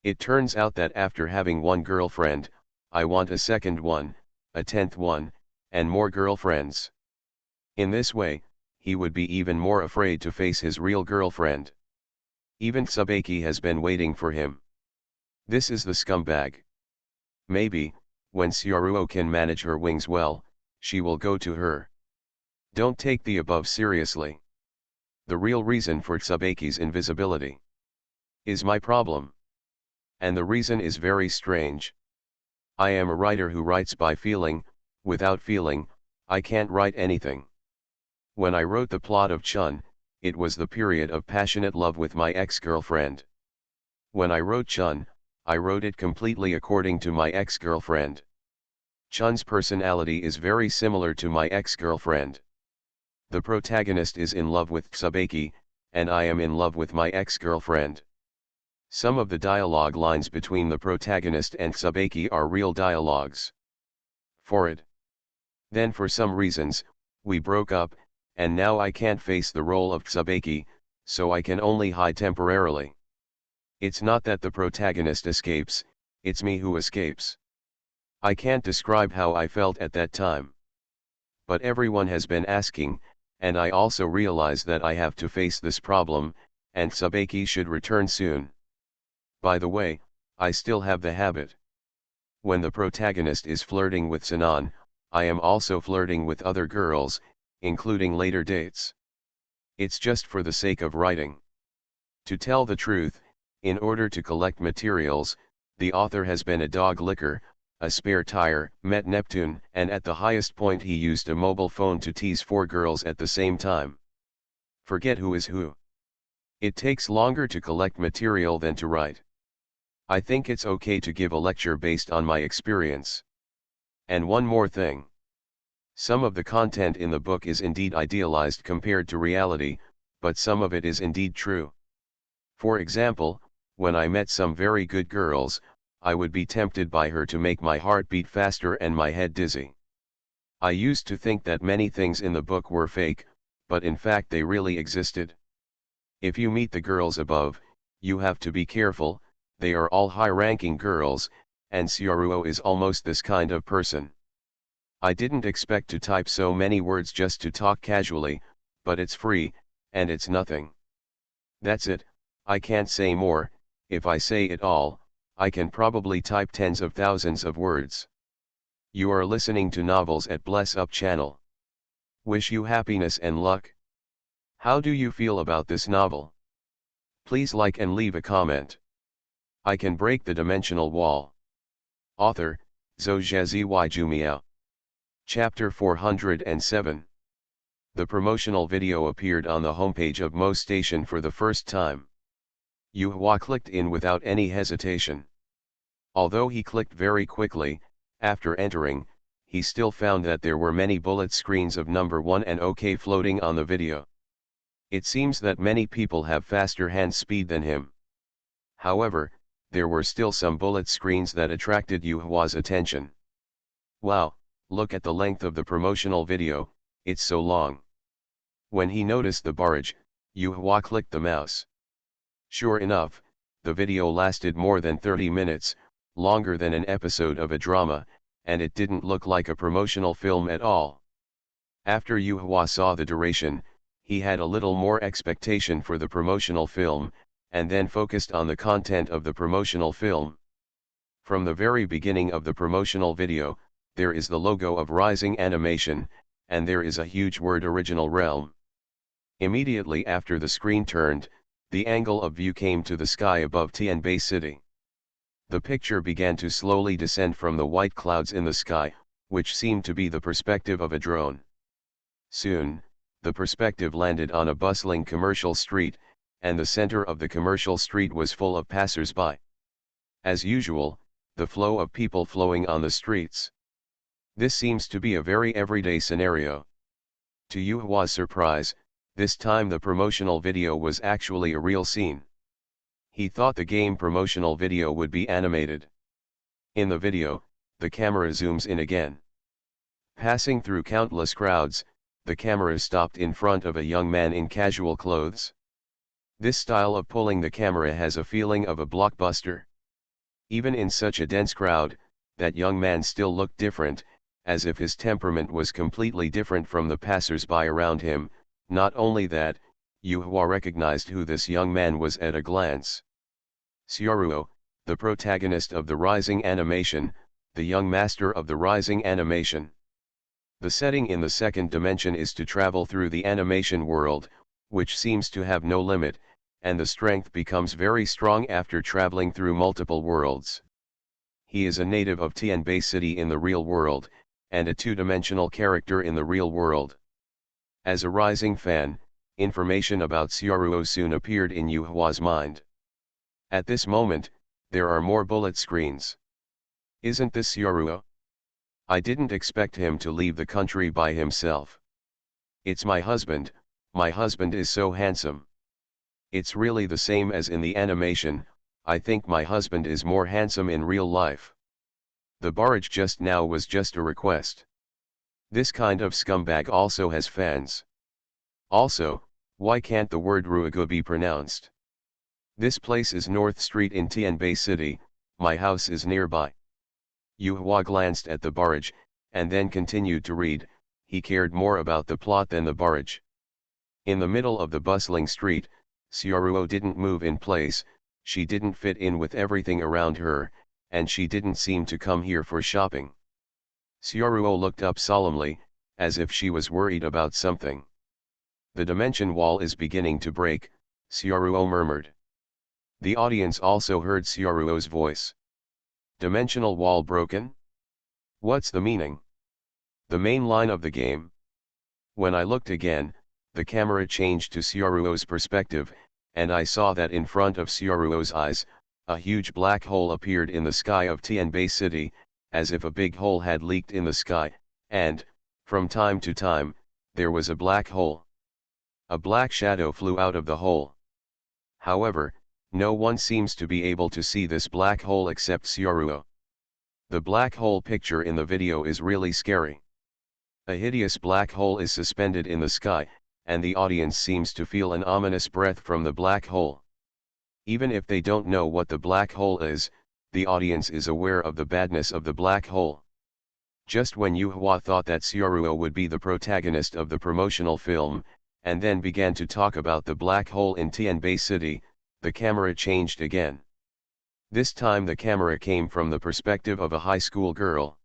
It turns out that after having one girlfriend, I want a second one, a 10th one, and more girlfriends. In this way, he would be even more afraid to face his real girlfriend. Even Tsubaki has been waiting for him. This is the scumbag. Maybe, when Syaruo can manage her wings well, she will go to her. Don't take the above seriously. The real reason for Tsubaki's invisibility is my problem. And the reason is very strange. I am a writer who writes by feeling. Without feeling, I can't write anything. When I wrote the plot of Chun, it was the period of passionate love with my ex-girlfriend. When I wrote Chun, I wrote it completely according to my ex-girlfriend. Chun's personality is very similar to my ex-girlfriend. The protagonist is in love with Tsubaki, and I am in love with my ex-girlfriend. Some of the dialogue lines between the protagonist and Tsubaki are real dialogues. For it. Then for some reasons, we broke up, and now I can't face the role of Tsubaki, so I can only hide temporarily. It's not that the protagonist escapes, it's me who escapes. I can't describe how I felt at that time. But everyone has been asking, and I also realize that I have to face this problem, and Tsubaki should return soon. By the way, I still have the habit. When the protagonist is flirting with Sinan, I am also flirting with other girls, including later dates. It's just for the sake of writing. To tell the truth, in order to collect materials, the author has been a dog licker, a spare tire, met Neptune, and at the highest point he used a mobile phone to tease 4 girls at the same time. Forget who is who. It takes longer to collect material than to write. I think it's okay to give a lecture based on my experience. And one more thing. Some of the content in the book is indeed idealized compared to reality, but some of it is indeed true. For example, when I met some very good girls, I would be tempted by her to make my heart beat faster and my head dizzy. I used to think that many things in the book were fake, but in fact they really existed. If you meet the girls above, you have to be careful. They are all high-ranking girls, and Syaruo is almost this kind of person. I didn't expect to type so many words just to talk casually, but it's free, and it's nothing. That's it, I can't say more. If I say it all, I can probably type tens of thousands of words. You are listening to Novels at Bless Up channel. Wish you happiness and luck. How do you feel about this novel? Please like and leave a comment. I can break the dimensional wall. Author, Zhou Jumiao. Chapter 407. The promotional video appeared on the homepage of Mo Station for the first time. Yu Hua clicked in without any hesitation. Although he clicked very quickly, after entering, he still found that there were many bullet screens of number 1 and OK floating on the video. It seems that many people have faster hand speed than him. However, there were still some bullet screens that attracted Yu Hua's attention. Wow, look at the length of the promotional video, it's so long. When he noticed the barrage, Yu Hua clicked the mouse. Sure enough, the video lasted more than 30 minutes, longer than an episode of a drama, and it didn't look like a promotional film at all. After Yu Hua saw the duration, he had a little more expectation for the promotional film, and then focused on the content of the promotional film. From the very beginning of the promotional video, there is the logo of Rising Animation, and there is a huge word Original Realm. Immediately after the screen turned, the angle of view came to the sky above Tianbei City. The picture began to slowly descend from the white clouds in the sky, which seemed to be the perspective of a drone. Soon, the perspective landed on a bustling commercial street, and the center of the commercial street was full of passers-by. As usual, the flow of people flowing on the streets. This seems to be a very everyday scenario. To Yu Hua's surprise, This time the promotional video was actually a real scene. He thought the game promotional video would be animated. In the video, the camera zooms in again. Passing through countless crowds, the camera stopped in front of a young man in casual clothes. This style of pulling the camera has a feeling of a blockbuster. Even in such a dense crowd, that young man still looked different, as if his temperament was completely different from the passers-by around him. Not only that, Yuhua recognized who this young man was at a glance. Xiaoruo, the protagonist of the Rising animation, the young master of the Rising animation. The setting in the second dimension is to travel through the animation world, which seems to have no limit, and the strength becomes very strong after traveling through multiple worlds. He is a native of Tianbei City in the real world, and a two-dimensional character in the real world. As a Rising fan, information about Xiaoruo soon appeared in Yuhua's mind. At this moment, there are more bullet screens. Isn't this Xiaoruo? I didn't expect him to leave the country by himself. It's my husband is so handsome. It's really the same as in the animation. I think my husband is more handsome in real life. The barrage just now was just a request. This kind of scumbag also has fans. Also, why can't the word Ruigu be pronounced? This place is North Street in Tianbei City, my house is nearby. Yuhua glanced at the barrage, and then continued to read. He cared more about the plot than the barrage. In the middle of the bustling street, Xiaoruo didn't move in place, she didn't fit in with everything around her, and she didn't seem to come here for shopping. Xiaoruo looked up solemnly, as if she was worried about something. The dimension wall is beginning to break, Xiaoruo murmured. The audience also heard Xiaoruo's voice. Dimensional wall broken? What's the meaning? The main line of the game? When I looked again, the camera changed to Xiaoruo's perspective, and I saw that in front of Xiaoruo's eyes, a huge black hole appeared in the sky of Tianbei City, as if a big hole had leaked in the sky, and, from time to time, there was a black hole. A black shadow flew out of the hole. However, no one seems to be able to see this black hole except Xiaoruo. The black hole picture in the video is really scary. A hideous black hole is suspended in the sky, and the audience seems to feel an ominous breath from the black hole. Even if they don't know what the black hole is, the audience is aware of the badness of the black hole. Just when Yuhua thought that Xiaoruo would be the protagonist of the promotional film, and then began to talk about the black hole in Tianbei City, the camera changed again. This time the camera came from the perspective of a high school girl.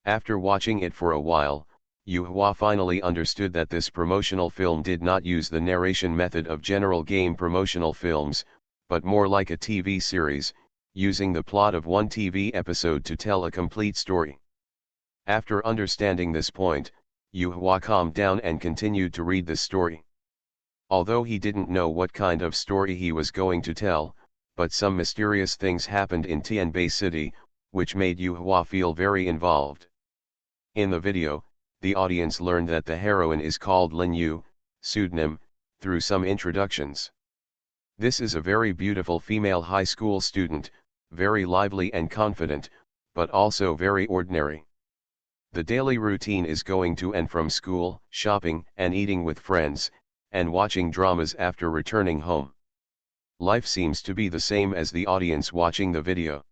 After watching it for a while, Yuhua finally understood that this promotional film did not use the narration method of general game promotional films, but more like a TV series, using the plot of one TV episode to tell a complete story. After understanding this point, Yuhua calmed down and continued to read the story. Although he didn't know what kind of story he was going to tell, but some mysterious things happened in Tianbei City, which made Yuhua feel very involved. In the video, the audience learned that the heroine is called Lin Yu, pseudonym, through some introductions. This is a very beautiful female high school student, very lively and confident, but also very ordinary. The daily routine is going to and from school, shopping and eating with friends, and watching dramas after returning home. Life seems to be the same as the audience watching the video.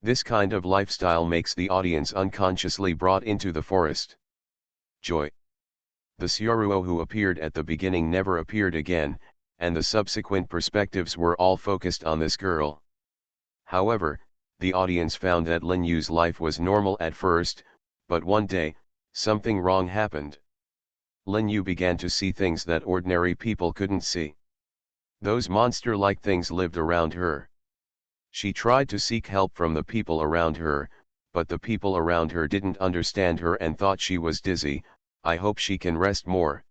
This kind of lifestyle makes the audience unconsciously brought into the forest. Joy. The Xiaoruo who appeared at the beginning never appeared again, and the subsequent perspectives were all focused on this girl. However, the audience found that Lin Yu's life was normal at first, but one day, something wrong happened. Lin Yu began to see things that ordinary people couldn't see. Those monster-like things lived around her. She tried to seek help from the people around her, but the people around her didn't understand her and thought she was dizzy. I hope she can rest more.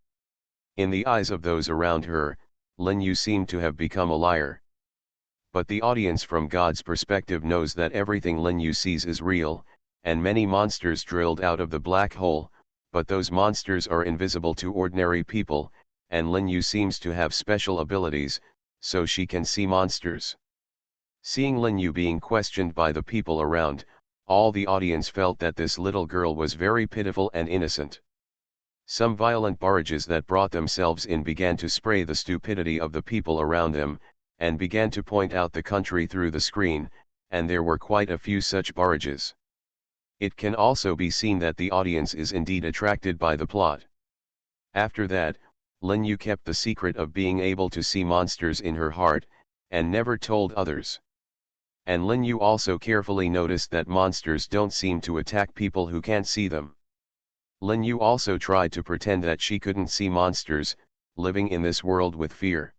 In the eyes of those around her, Lin Yu seemed to have become a liar. But the audience from God's perspective knows that everything Lin Yu sees is real, and many monsters drilled out of the black hole, but those monsters are invisible to ordinary people, and Lin Yu seems to have special abilities, so she can see monsters. Seeing Lin Yu being questioned by the people around, all the audience felt that this little girl was very pitiful and innocent. Some violent barrages that brought themselves in began to spray the stupidity of the people around them, and began to point out the country through the screen, and there were quite a few such barrages. It can also be seen that the audience is indeed attracted by the plot. After that, Lin Yu kept the secret of being able to see monsters in her heart, and never told others. And Lin Yu also carefully noticed that monsters don't seem to attack people who can't see them. Lin Yu also tried to pretend that she couldn't see monsters, living in this world with fear.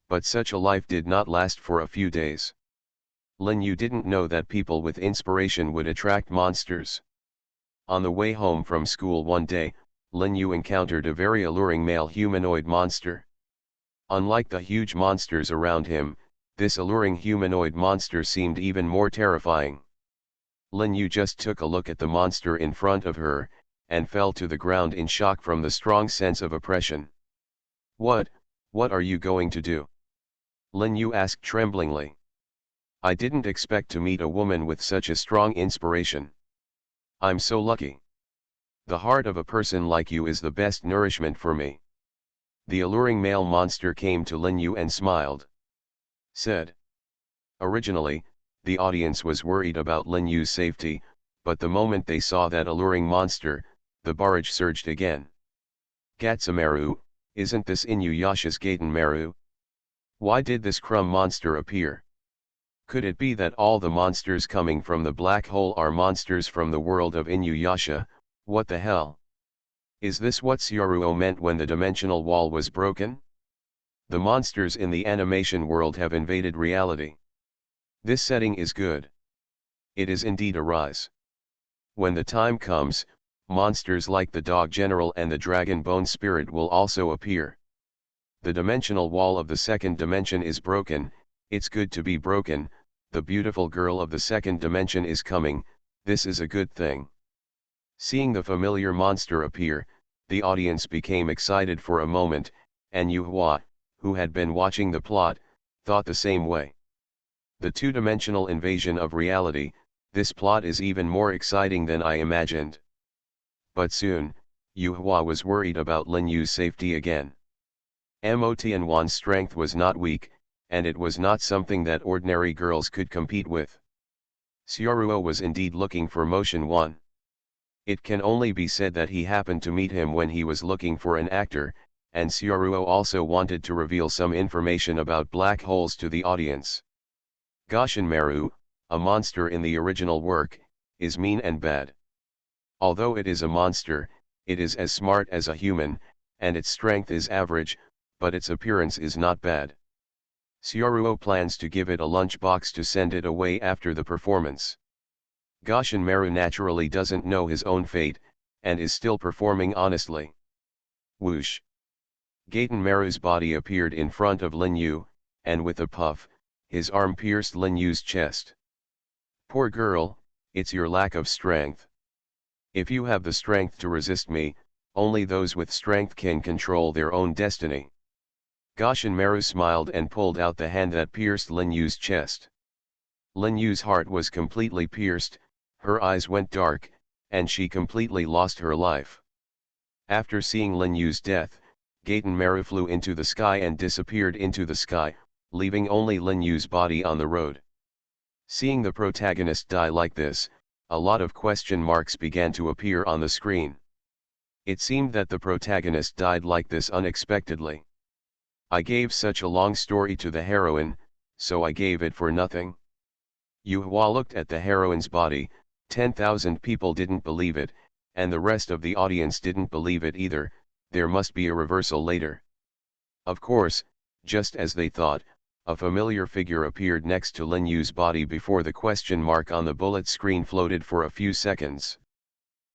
But such a life did not last for a few days. Lin Yu didn't know that people with inspiration would attract monsters. On the way home from school one day, Lin Yu encountered a very alluring male humanoid monster. Unlike the huge monsters around him, this alluring humanoid monster seemed even more terrifying. Lin Yu just took a look at the monster in front of her, and fell to the ground in shock from the strong sense of oppression. What are you going to do?" Lin Yu asked tremblingly. "I didn't expect to meet a woman with such a strong inspiration. I'm so lucky. The heart of a person like you is the best nourishment for me." The alluring male monster came to Lin Yu and smiled. Said. Originally, the audience was worried about Lin Yu's safety, but the moment they saw that alluring monster, the barrage surged again. "Gatsumaru, isn't this Inuyasha's Gatenmaru? Why did this crumb monster appear? Could it be that all the monsters coming from the black hole are monsters from the world of Inuyasha? What the hell? Is this what Syaruo meant when the dimensional wall was broken? The monsters in the animation world have invaded reality. This setting is good. It is indeed a rise. When the time comes, monsters like the Dog General and the Dragon Bone Spirit will also appear. The dimensional wall of the second dimension is broken, it's good to be broken, the beautiful girl of the second dimension is coming, this is a good thing." Seeing the familiar monster appear, the audience became excited for a moment, and Yuhua, who had been watching the plot, thought the same way. The two-dimensional invasion of reality, this plot is even more exciting than I imagined. But soon, Yuhua was worried about Lin Yu's safety again. Mo Tianwan's strength was not weak, and it was not something that ordinary girls could compete with. Syaruo was indeed looking for Motion 1. It can only be said that he happened to meet him when he was looking for an actor, and Syaruo also wanted to reveal some information about black holes to the audience. Gashinmaru, a monster in the original work, is mean and bad. Although it is a monster, it is as smart as a human, and its strength is average, but its appearance is not bad. Syaruo plans to give it a lunchbox to send it away after the performance. Gashinmaru naturally doesn't know his own fate, and is still performing honestly. Whoosh! Gatenmaru's body appeared in front of Lin Yu, and with a puff, his arm pierced Lin Yu's chest. "Poor girl, it's your lack of strength. If you have the strength to resist me, only those with strength can control their own destiny." Gashinmaru smiled and pulled out the hand that pierced Lin Yu's chest. Lin Yu's heart was completely pierced, her eyes went dark, and she completely lost her life. After seeing Lin Yu's death, Gatenmaru flew into the sky and disappeared into the sky, leaving only Lin Yu's body on the road. Seeing the protagonist die like this, a lot of question marks began to appear on the screen. It seemed that the protagonist died like this unexpectedly. I gave such a long story to the heroine, so I gave it for nothing. Yuhua looked at the heroine's body, 10,000 people didn't believe it, and the rest of the audience didn't believe it either, there must be a reversal later. Of course, just as they thought, a familiar figure appeared next to Lin Yu's body before the question mark on the bullet screen floated for a few seconds.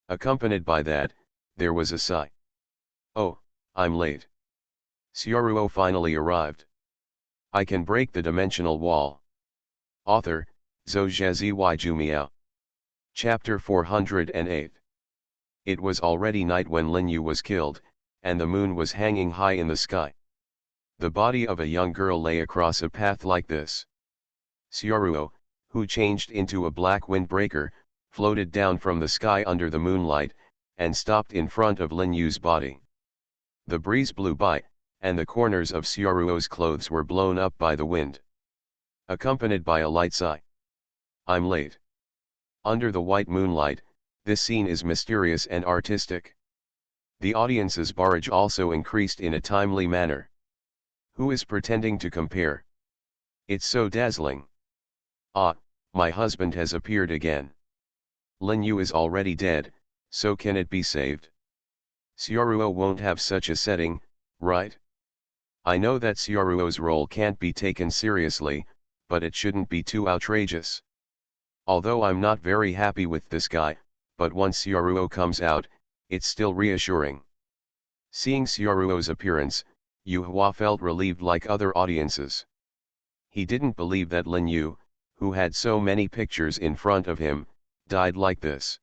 Accompanied by that, there was a sigh. "Oh, I'm late." Syaruo finally arrived. "I can break the dimensional wall." Author, Zhou Jumiao. Chapter 408. It was already night when Lin Yu was killed, and the moon was hanging high in the sky. The body of a young girl lay across a path like this. Syaruo, who changed into a black windbreaker, floated down from the sky under the moonlight, and stopped in front of Lin Yu's body. The breeze blew by, and the corners of Syaruo's clothes were blown up by the wind, accompanied by a light sigh. I'm late. Under the white moonlight, this scene is mysterious and artistic. The audience's barrage also increased in a timely manner. Who is pretending to compare? It's so dazzling. Ah, my husband has appeared again. Lin Yu is already dead, so can it be saved? Syaruo won't have such a setting, right? I know that Syaruo's role can't be taken seriously, but it shouldn't be too outrageous. Although I'm not very happy with this guy, but once Syaruo comes out, it's still reassuring. Seeing Syaruo's appearance, Yu Hua felt relieved like other audiences. He didn't believe that Lin Yu, who had so many pictures in front of him, died like this.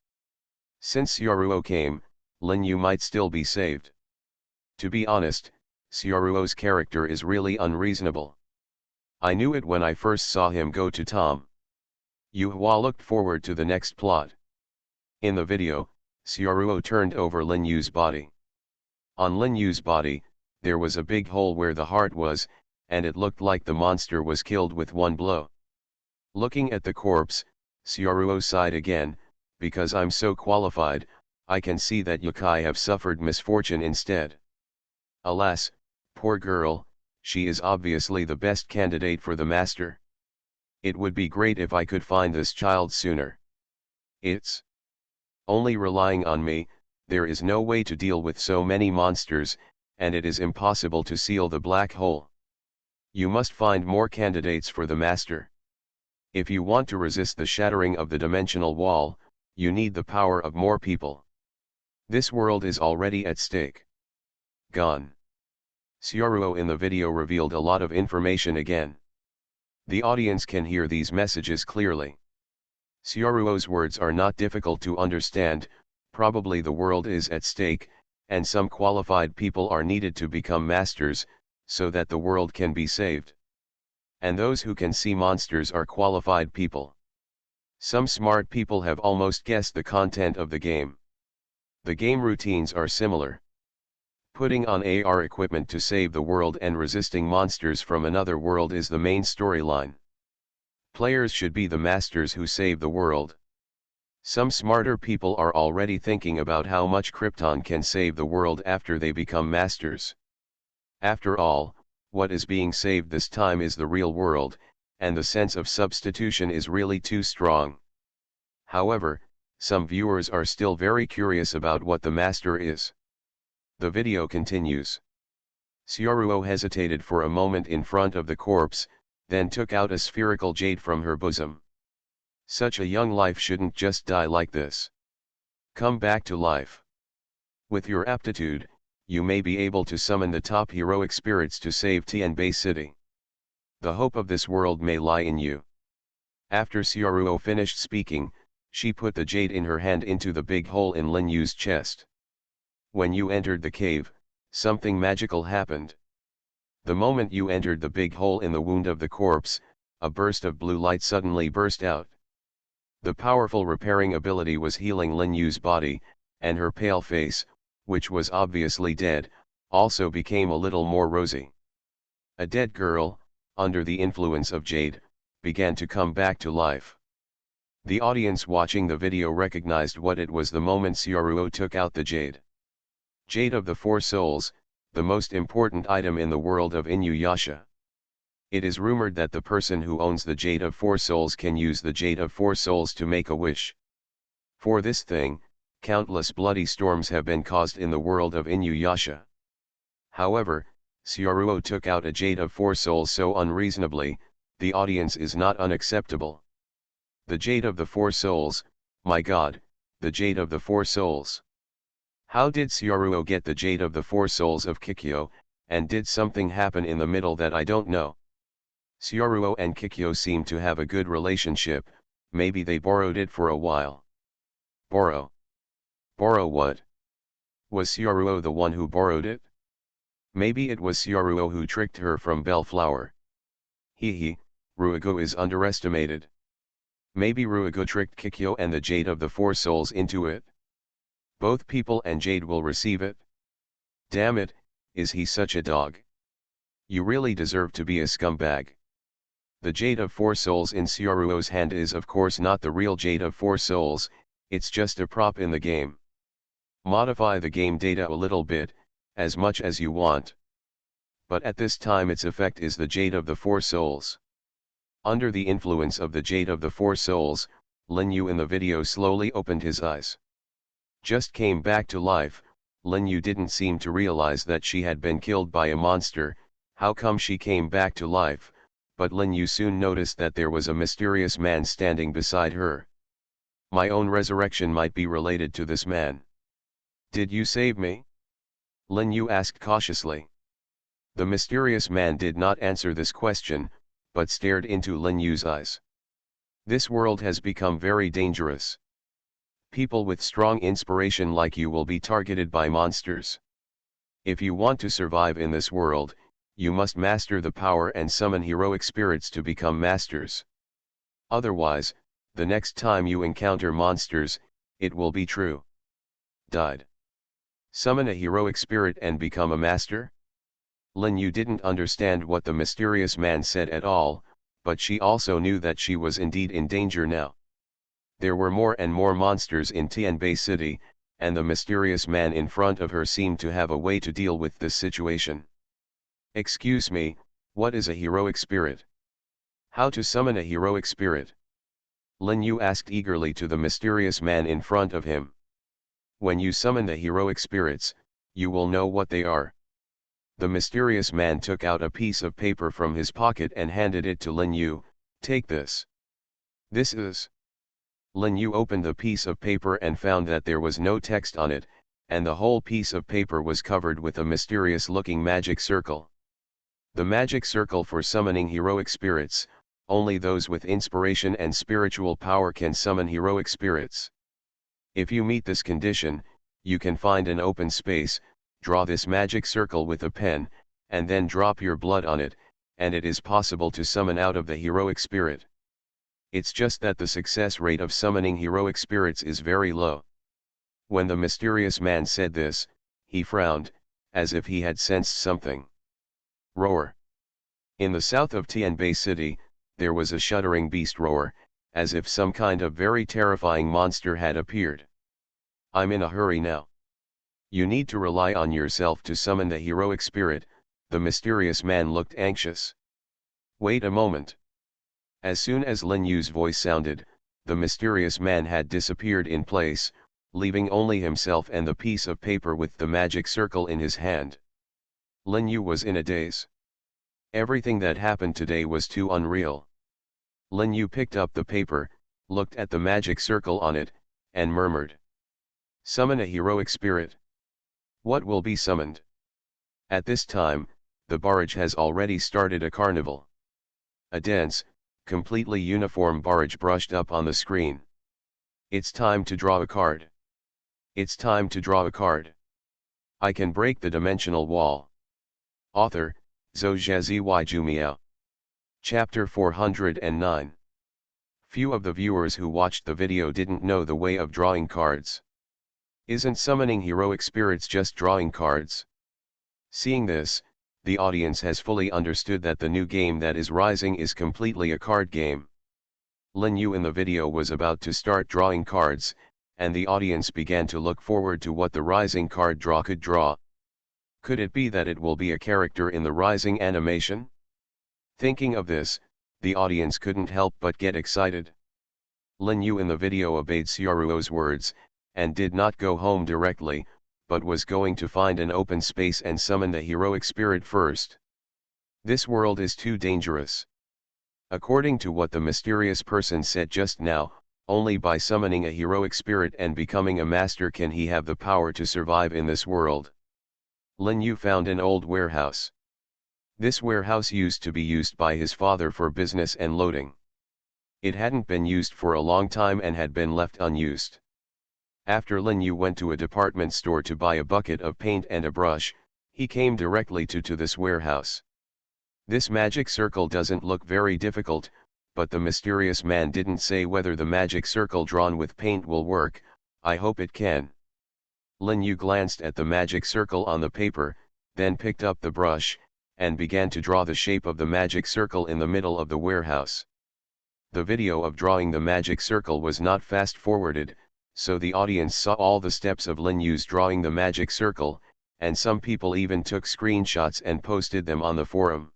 Since Syaruo came, Lin Yu might still be saved. To be honest, Syaruo's character is really unreasonable. I knew it when I first saw him go to Tom. Yu Hua looked forward to the next plot. In the video, Syaruo turned over Lin Yu's body. On Lin Yu's body, there was a big hole where the heart was, and it looked like the monster was killed with one blow. Looking at the corpse, Syaruo sighed again, because I'm so qualified, I can see that yokai have suffered misfortune instead. Alas, poor girl, she is obviously the best candidate for the master. It would be great if I could find this child sooner. It's only relying on me, there is no way to deal with so many monsters, and it is impossible to seal the black hole. You must find more candidates for the master. If you want to resist the shattering of the dimensional wall, you need the power of more people. This world is already at stake. Gone. Syaruo in the video revealed a lot of information again. The audience can hear these messages clearly. Syaruo's words are not difficult to understand, probably the world is at stake, and some qualified people are needed to become masters, so that the world can be saved. And those who can see monsters are qualified people. Some smart people have almost guessed the content of the game. The game routines are similar. Putting on AR equipment to save the world and resisting monsters from another world is the main storyline. Players should be the masters who save the world. Some smarter people are already thinking about how much Krypton can save the world after they become masters. After all, what is being saved this time is the real world, and the sense of substitution is really too strong. However, some viewers are still very curious about what the master is. The video continues. Syaruo hesitated for a moment in front of the corpse, then took out a spherical jade from her bosom. Such a young life shouldn't just die like this. Come back to life. With your aptitude, you may be able to summon the top heroic spirits to save Tianbei City. The hope of this world may lie in you. After Syaruo finished speaking, she put the jade in her hand into the big hole in Lin Yu's chest. When you entered the cave, something magical happened. The moment you entered the big hole in the wound of the corpse, a burst of blue light suddenly burst out. The powerful repairing ability was healing Lin Yu's body, and her pale face, which was obviously dead, also became a little more rosy. A dead girl, under the influence of jade, began to come back to life. The audience watching the video recognized what it was the moment Syaruo took out the jade. Jade of the Four Souls, the most important item in the world of Inuyasha. It is rumored that the person who owns the Jade of Four Souls can use the Jade of Four Souls to make a wish. For this thing, countless bloody storms have been caused in the world of Inuyasha. However, Syaruo took out a Jade of Four Souls so unreasonably, the audience is not unacceptable. The Jade of the Four Souls, my god, the Jade of the Four Souls. How did Syaruo get the Jade of the Four Souls of Kikyo, and did something happen in the middle that I don't know? Syaruo and Kikyo seem to have a good relationship, maybe they borrowed it for a while. Borrow? Borrow what? Was Xiaoruo the one who borrowed it? Maybe it was Xiaoruo who tricked her from Bellflower. Hehe, Ruigo is underestimated. Maybe Ruigo tricked Kikyo and the Jade of the Four Souls into it. Both people and Jade will receive it. Damn it, is he such a dog? You really deserve to be a scumbag. The Jade of Four Souls in Xiaoruo's hand is of course not the real Jade of Four Souls, it's just a prop in the game. Modify the game data a little bit, as much as you want. But at this time its effect is the Jade of the Four Souls. Under the influence of the Jade of the Four Souls, Lin Yu in the video slowly opened his eyes. Just came back to life. Lin Yu didn't seem to realize that she had been killed by a monster. How come she came back to life? But Lin Yu soon noticed that there was a mysterious man standing beside her. My own resurrection might be related to this man. Did you save me? Lin Yu asked cautiously. The mysterious man did not answer this question, but stared into Lin Yu's eyes. This world has become very dangerous. People with strong inspiration like you will be targeted by monsters. If you want to survive in this world, you must master the power and summon heroic spirits to become masters. Otherwise, the next time you encounter monsters, it will be true. Died. Summon a heroic spirit and become a master? Lin Yu didn't understand what the mysterious man said at all, but she also knew that she was indeed in danger now. There were more and more monsters in Tianbei City, and the mysterious man in front of her seemed to have a way to deal with this situation. Excuse me, what is a heroic spirit? How to summon a heroic spirit? Lin Yu asked eagerly to the mysterious man in front of him. When you summon the heroic spirits, you will know what they are. The mysterious man took out a piece of paper from his pocket and handed it to Lin Yu. Take this. This is... Lin Yu opened the piece of paper and found that there was no text on it, and the whole piece of paper was covered with a mysterious-looking magic circle. The magic circle for summoning heroic spirits, only those with inspiration and spiritual power can summon heroic spirits. If you meet this condition, you can find an open space, draw this magic circle with a pen, and then drop your blood on it, and it is possible to summon out of the heroic spirit. It's just that the success rate of summoning heroic spirits is very low. When the mysterious man said this, he frowned, as if he had sensed something. Roar. In the south of Tianbei City, there was a shuddering beast roar, as if some kind of very terrifying monster had appeared. I'm in a hurry now. You need to rely on yourself to summon the heroic spirit. The mysterious man looked anxious. Wait a moment. As soon as Lin Yu's voice sounded, the mysterious man had disappeared in place, leaving only himself and the piece of paper with the magic circle in his hand. Lin Yu was in a daze. Everything that happened today was too unreal. Lin Yu picked up the paper, looked at the magic circle on it, and murmured. Summon a heroic spirit. What will be summoned? At this time, the barrage has already started a carnival. A dense, completely uniform barrage brushed up on the screen. It's time to draw a card. It's time to draw a card. I can break the dimensional wall. Author, Zhou Jumiao. Chapter 409. Few of the viewers who watched the video didn't know the way of drawing cards. Isn't summoning heroic spirits just drawing cards? Seeing this, the audience has fully understood that the new game that is rising is completely a card game. Lin Yu in the video was about to start drawing cards, and the audience began to look forward to what the rising card draw could draw. Could it be that it will be a character in the rising animation? Thinking of this, the audience couldn't help but get excited. Lin Yu in the video obeyed Xiaoruo's words, and did not go home directly, but was going to find an open space and summon the heroic spirit first. This world is too dangerous. According to what the mysterious person said just now, only by summoning a heroic spirit and becoming a master can he have the power to survive in this world. Lin Yu found an old warehouse. This warehouse used to be used by his father for business and loading. It hadn't been used for a long time and had been left unused. After Lin Yu went to a department store to buy a bucket of paint and a brush, he came directly to this warehouse. This magic circle doesn't look very difficult, but the mysterious man didn't say whether the magic circle drawn with paint will work. I hope it can. Lin Yu glanced at the magic circle on the paper, then picked up the brush, and began to draw the shape of the magic circle in the middle of the warehouse. The video of drawing the magic circle was not fast-forwarded, so the audience saw all the steps of Lin Yu's drawing the magic circle, and some people even took screenshots and posted them on the forum.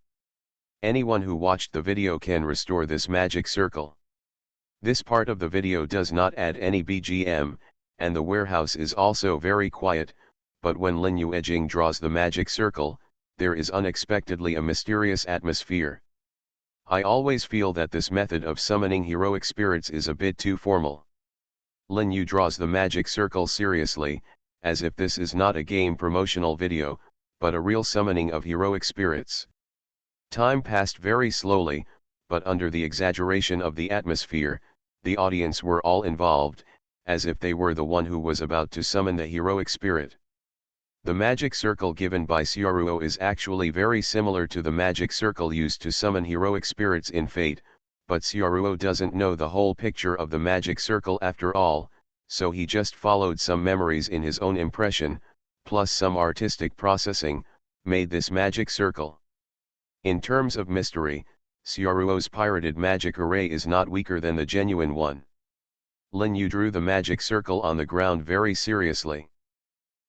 Anyone who watched the video can restore this magic circle. This part of the video does not add any BGM, and the warehouse is also very quiet, but when Lin Yu edging draws the magic circle, there is unexpectedly a mysterious atmosphere. I always feel that this method of summoning heroic spirits is a bit too formal. Lin Yu draws the magic circle seriously, as if this is not a game promotional video, but a real summoning of heroic spirits. Time passed very slowly, but under the exaggeration of the atmosphere, the audience were all involved, as if they were the one who was about to summon the heroic spirit. The magic circle given by Xiaoruo is actually very similar to the magic circle used to summon heroic spirits in Fate, but Xiaoruo doesn't know the whole picture of the magic circle after all, so he just followed some memories in his own impression, plus some artistic processing, made this magic circle. In terms of mystery, Xiaoruo's pirated magic array is not weaker than the genuine one. Lin Yu drew the magic circle on the ground very seriously.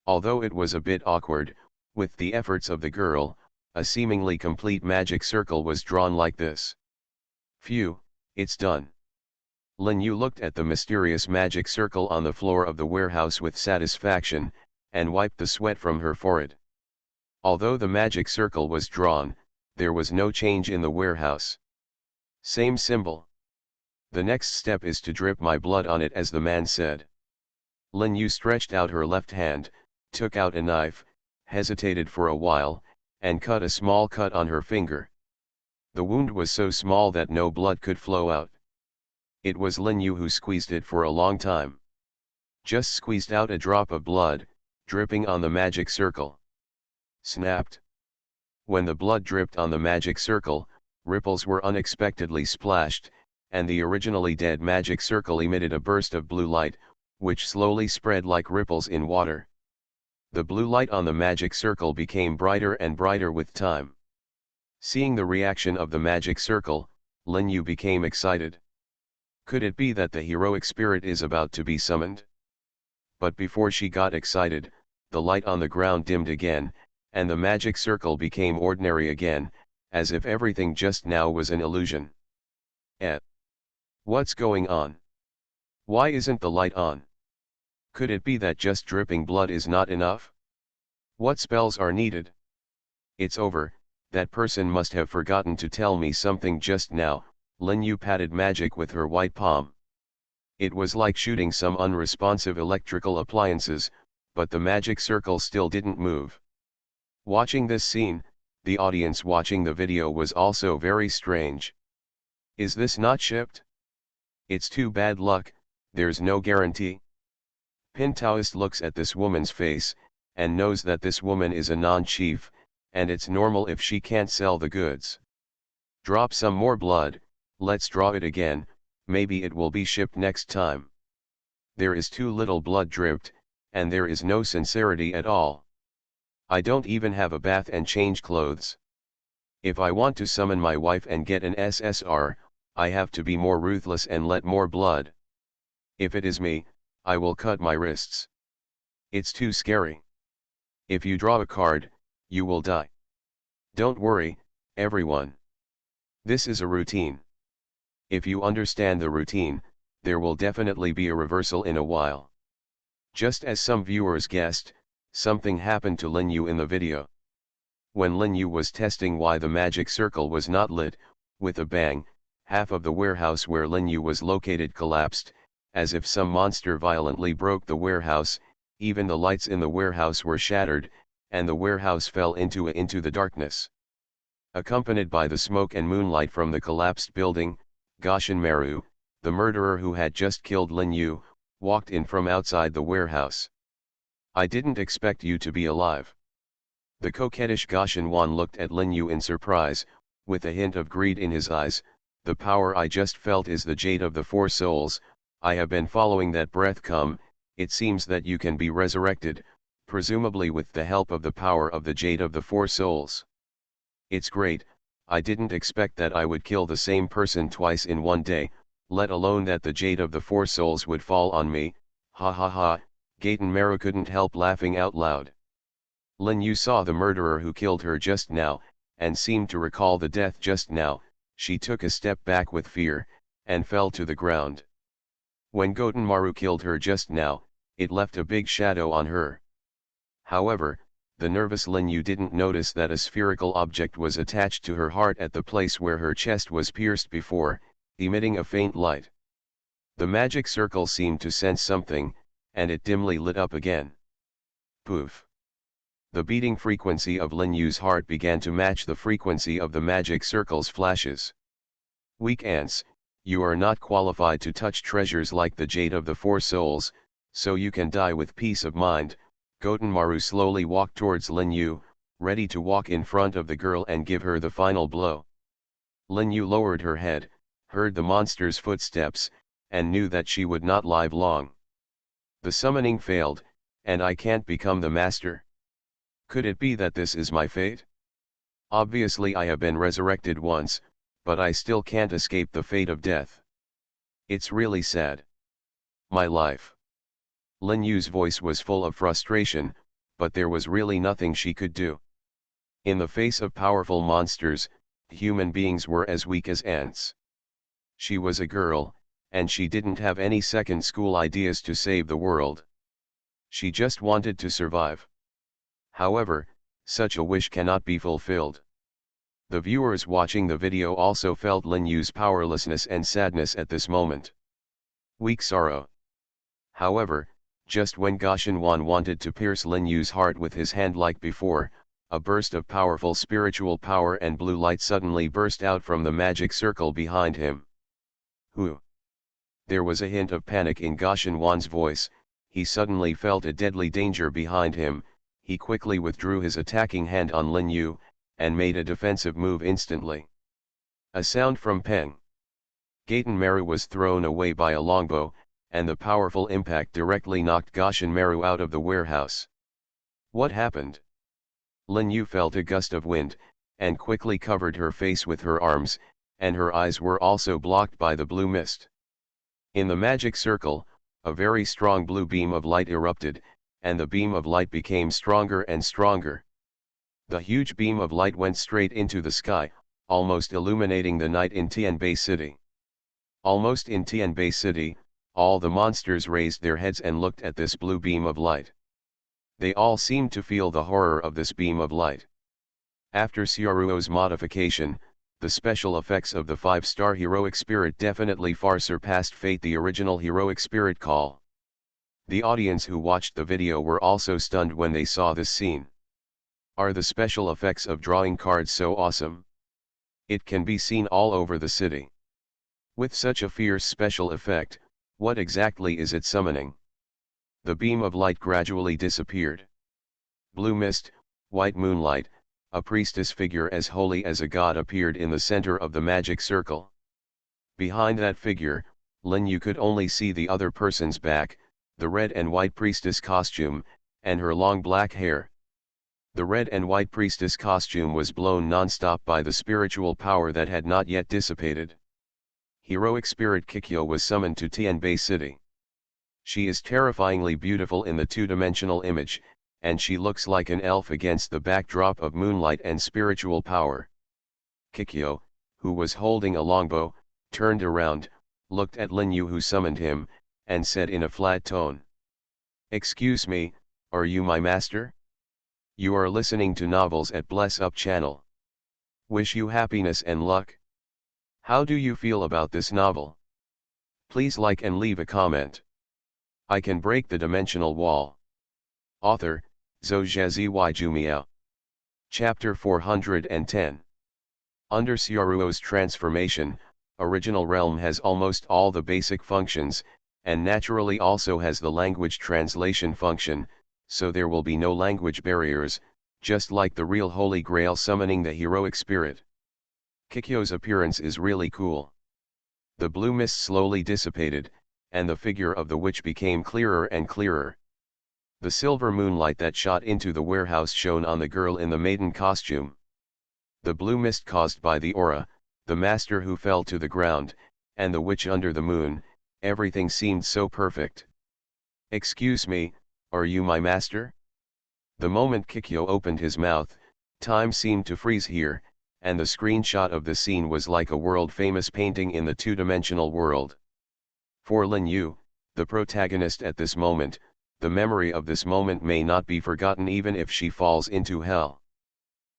Although it was a bit awkward, with the efforts of the girl, a seemingly complete magic circle was drawn like this. Phew, it's done. Lin Yu looked at the mysterious magic circle on the floor of the warehouse with satisfaction, and wiped the sweat from her forehead. Although the magic circle was drawn, there was no change in the warehouse. Same symbol. The next step is to drip my blood on it, as the man said. Lin Yu stretched out her left hand, took out a knife, hesitated for a while, and cut a small cut on her finger. The wound was so small that no blood could flow out. It was Lin Yu who squeezed it for a long time. Just squeezed out a drop of blood, dripping on the magic circle. Snapped. When the blood dripped on the magic circle, ripples were unexpectedly splashed, and the originally dead magic circle emitted a burst of blue light, which slowly spread like ripples in water. The blue light on the magic circle became brighter and brighter with time. Seeing the reaction of the magic circle, Lin Yu became excited. Could it be that the heroic spirit is about to be summoned? But before she got excited, the light on the ground dimmed again, and the magic circle became ordinary again, as if everything just now was an illusion. What's going on? Why isn't the light on? Could it be that just dripping blood is not enough? What spells are needed? It's over, that person must have forgotten to tell me something just now. Lin Yu patted magic with her white palm. It was like shooting some unresponsive electrical appliances, but the magic circle still didn't move. Watching this scene, the audience watching the video was also very strange. Is this not shipped? It's too bad luck, there's no guarantee. Pintaoist looks at this woman's face, and knows that this woman is a non-chief, and it's normal if she can't sell the goods. Drop some more blood, let's draw it again, maybe it will be shipped next time. There is too little blood dripped, and there is no sincerity at all. I don't even have a bath and change clothes. If I want to summon my wife and get an SSR, I have to be more ruthless and let more blood. If it is me, I will cut my wrists. It's too scary. If you draw a card, you will die. Don't worry, everyone. This is a routine. If you understand the routine, there will definitely be a reversal in a while. Just as some viewers guessed, something happened to Lin Yu in the video. When Lin Yu was testing why the magic circle was not lit, with a bang, half of the warehouse where Lin Yu was located collapsed, as if some monster violently broke the warehouse. Even the lights in the warehouse were shattered, and the warehouse fell into the darkness. Accompanied by the smoke and moonlight from the collapsed building, Goshin Maru, the murderer who had just killed Lin Yu, walked in from outside the warehouse. I didn't expect you to be alive. The coquettish Goshenwan looked at Lin Yu in surprise, with a hint of greed in his eyes. The power I just felt is the jade of the four souls. I have been following that breath. Come, it seems that you can be resurrected, presumably with the help of the power of the jade of the four souls. It's great. I didn't expect that I would kill the same person twice in one day, let alone that the jade of the four souls would fall on me. Ha ha ha. Gaten Meru couldn't help laughing out loud. Lin Yu saw the murderer who killed her just now, and seemed to recall the death just now. She took a step back with fear, and fell to the ground. When Goten Maru killed her just now, it left a big shadow on her. However, the nervous Lin Yu didn't notice that a spherical object was attached to her heart at the place where her chest was pierced before, emitting a faint light. The magic circle seemed to sense something, and it dimly lit up again. Poof! The beating frequency of Lin Yu's heart began to match the frequency of the magic circle's flashes. Weak ants, you are not qualified to touch treasures like the jade of the four souls, so you can die with peace of mind. Goten Maru slowly walked towards Lin Yu, ready to walk in front of the girl and give her the final blow. Lin Yu lowered her head, heard the monster's footsteps, and knew that she would not live long. The summoning failed, and I can't become the master. Could it be that this is my fate? Obviously I have been resurrected once, but I still can't escape the fate of death. It's really sad. My life. Lin Yu's voice was full of frustration, but there was really nothing she could do. In the face of powerful monsters, human beings were as weak as ants. She was a girl, and she didn't have any second school ideas to save the world. She just wanted to survive. However, such a wish cannot be fulfilled. The viewers watching the video also felt Lin Yu's powerlessness and sadness at this moment. Weak sorrow. However, just when Goshenwan wanted to pierce Lin Yu's heart with his hand like before, a burst of powerful spiritual power and blue light suddenly burst out from the magic circle behind him. Who? There was a hint of panic in Goshenwan's voice. He suddenly felt a deadly danger behind him. He quickly withdrew his attacking hand on Lin Yu, and made a defensive move instantly. A sound from Peng. Gaten Meru was thrown away by a longbow, and the powerful impact directly knocked Goshen Meru out of the warehouse. What happened? Lin Yu felt a gust of wind, and quickly covered her face with her arms, and her eyes were also blocked by the blue mist. In the magic circle, a very strong blue beam of light erupted, and the beam of light became stronger and stronger. The huge beam of light went straight into the sky, almost illuminating the night in Tianbei City. Almost in Tianbei City, all the monsters raised their heads and looked at this blue beam of light. They all seemed to feel the horror of this beam of light. After Xiaoruo's modification, the special effects of the 5-star heroic spirit definitely far surpassed Fate, the original heroic spirit call. The audience who watched the video were also stunned when they saw this scene. Are the special effects of drawing cards so awesome? It can be seen all over the city. With such a fierce special effect, what exactly is it summoning? The beam of light gradually disappeared. Blue mist, white moonlight, a priestess figure as holy as a god appeared in the center of the magic circle. Behind that figure, Lin Yu could only see the other person's back, the red and white priestess costume, and her long black hair. The red and white priestess costume was blown non-stop by the spiritual power that had not yet dissipated. Heroic spirit Kikyo was summoned to Tianbei City. She is terrifyingly beautiful in the two-dimensional image, and she looks like an elf against the backdrop of moonlight and spiritual power. Kikyo, who was holding a longbow, turned around, looked at Lin Yu who summoned him, and said in a flat tone, "Excuse me, are you my master? You are listening to novels at Bless Up channel. Wish you happiness and luck. How do you feel about this novel? Please like and leave a comment. I can break the dimensional wall." Author, Zhou Jumiao. Chapter 410. Under Xiaoruo's transformation, Original Realm has almost all the basic functions, and naturally also has the language translation function, so there will be no language barriers, just like the real Holy Grail summoning the heroic spirit. Kikyo's appearance is really cool. The blue mist slowly dissipated, and the figure of the witch became clearer and clearer. The silver moonlight that shot into the warehouse shone on the girl in the maiden costume. The blue mist caused by the aura, the master who fell to the ground, and the witch under the moon, everything seemed so perfect. "Excuse me, are you my master?" The moment Kikyo opened his mouth, time seemed to freeze here, and the screenshot of the scene was like a world-famous painting in the two-dimensional world. For Lin Yu, the protagonist at this moment, the memory of this moment may not be forgotten even if she falls into hell.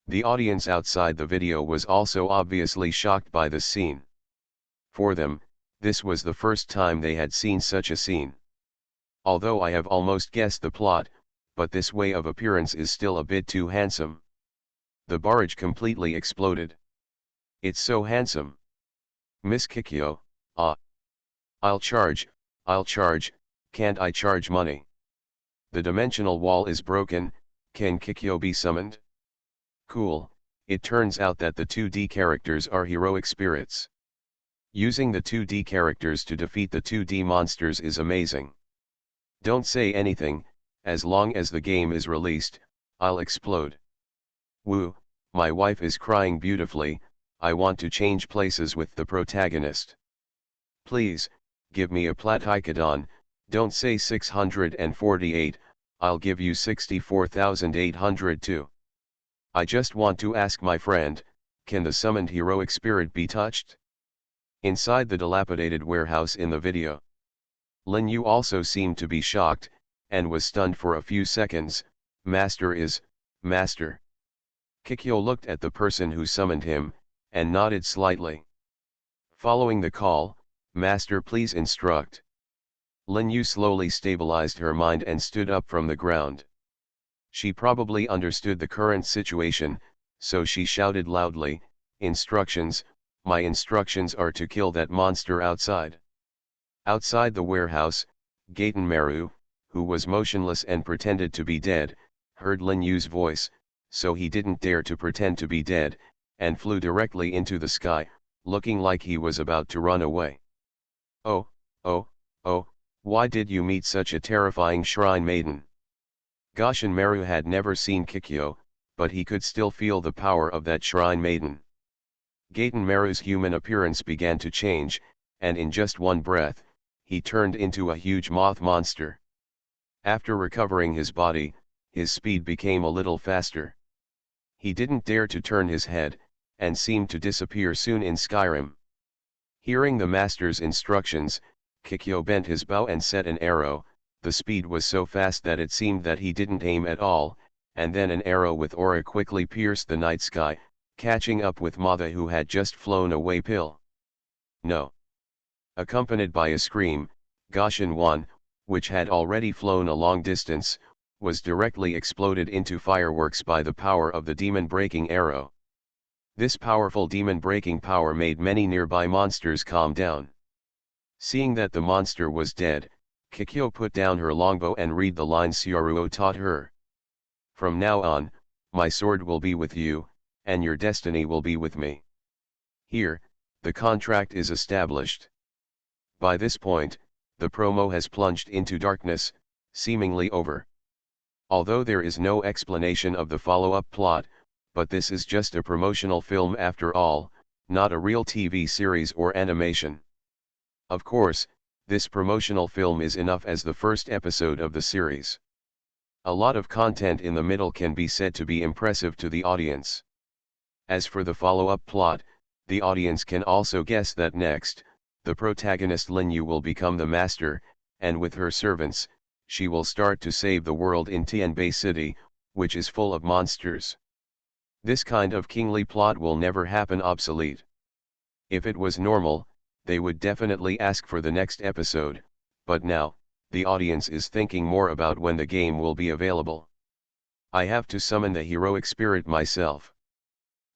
The audience outside the video was also obviously shocked by this scene. For them, this was the first time they had seen such a scene. Although I have almost guessed the plot, but this way of appearance is still a bit too handsome. The barrage completely exploded. "It's so handsome. Miss Kikyo, I'll charge, can't I charge money? The dimensional wall is broken, can Kikyo be summoned?" Cool, it turns out that the 2D characters are heroic spirits. Using the 2D characters to defeat the 2D monsters is amazing. Don't say anything, as long as the game is released, I'll explode. Woo, my wife is crying beautifully, I want to change places with the protagonist. Please, give me a Platycodon, don't say 648, I'll give you 64,802. I just want to ask my friend, can the summoned heroic spirit be touched? Inside the dilapidated warehouse in the video, Lin Yu also seemed to be shocked, and was stunned for a few seconds. Master is, master. Kikyo looked at the person who summoned him, and nodded slightly. Following the call, "Master, please instruct." Lin Yu slowly stabilized her mind and stood up from the ground. She probably understood the current situation, so she shouted loudly, "Instructions, my instructions are to kill that monster outside." Outside the warehouse, Gaten Meru, who was motionless and pretended to be dead, heard Lin Yu's voice, so he didn't dare to pretend to be dead, and flew directly into the sky, looking like he was about to run away. Oh, why did you meet such a terrifying shrine maiden? Goshin Meru had never seen Kikyo, but he could still feel the power of that shrine maiden. Gaten Meru's human appearance began to change, and in just one breath, he turned into a huge moth monster. After recovering his body, his speed became a little faster. He didn't dare to turn his head, and seemed to disappear soon in Skyrim. Hearing the master's instructions, Kikyo bent his bow and set an arrow. The speed was so fast that it seemed that he didn't aim at all, and then an arrow with aura quickly pierced the night sky, catching up with Mother who had just flown away. Pill. No. Accompanied by a scream, Goshin 1, which had already flown a long distance, was directly exploded into fireworks by the power of the demon-breaking arrow. This powerful demon-breaking power made many nearby monsters calm down. Seeing that the monster was dead, Kikyo put down her longbow and read the lines Syaruo taught her. "From now on, my sword will be with you, and your destiny will be with me." Here, the contract is established. By this point, the promo has plunged into darkness, seemingly over. Although there is no explanation of the follow-up plot, but this is just a promotional film after all, not a real TV series or animation. Of course, this promotional film is enough as the first episode of the series. A lot of content in the middle can be said to be impressive to the audience. As for the follow-up plot, the audience can also guess that next, the protagonist Lin Yu will become the master, and with her servants, she will start to save the world in Tianbei City, which is full of monsters. This kind of kingly plot will never happen obsolete. If it was normal, they would definitely ask for the next episode, but now, the audience is thinking more about when the game will be available. I have to summon the heroic spirit myself.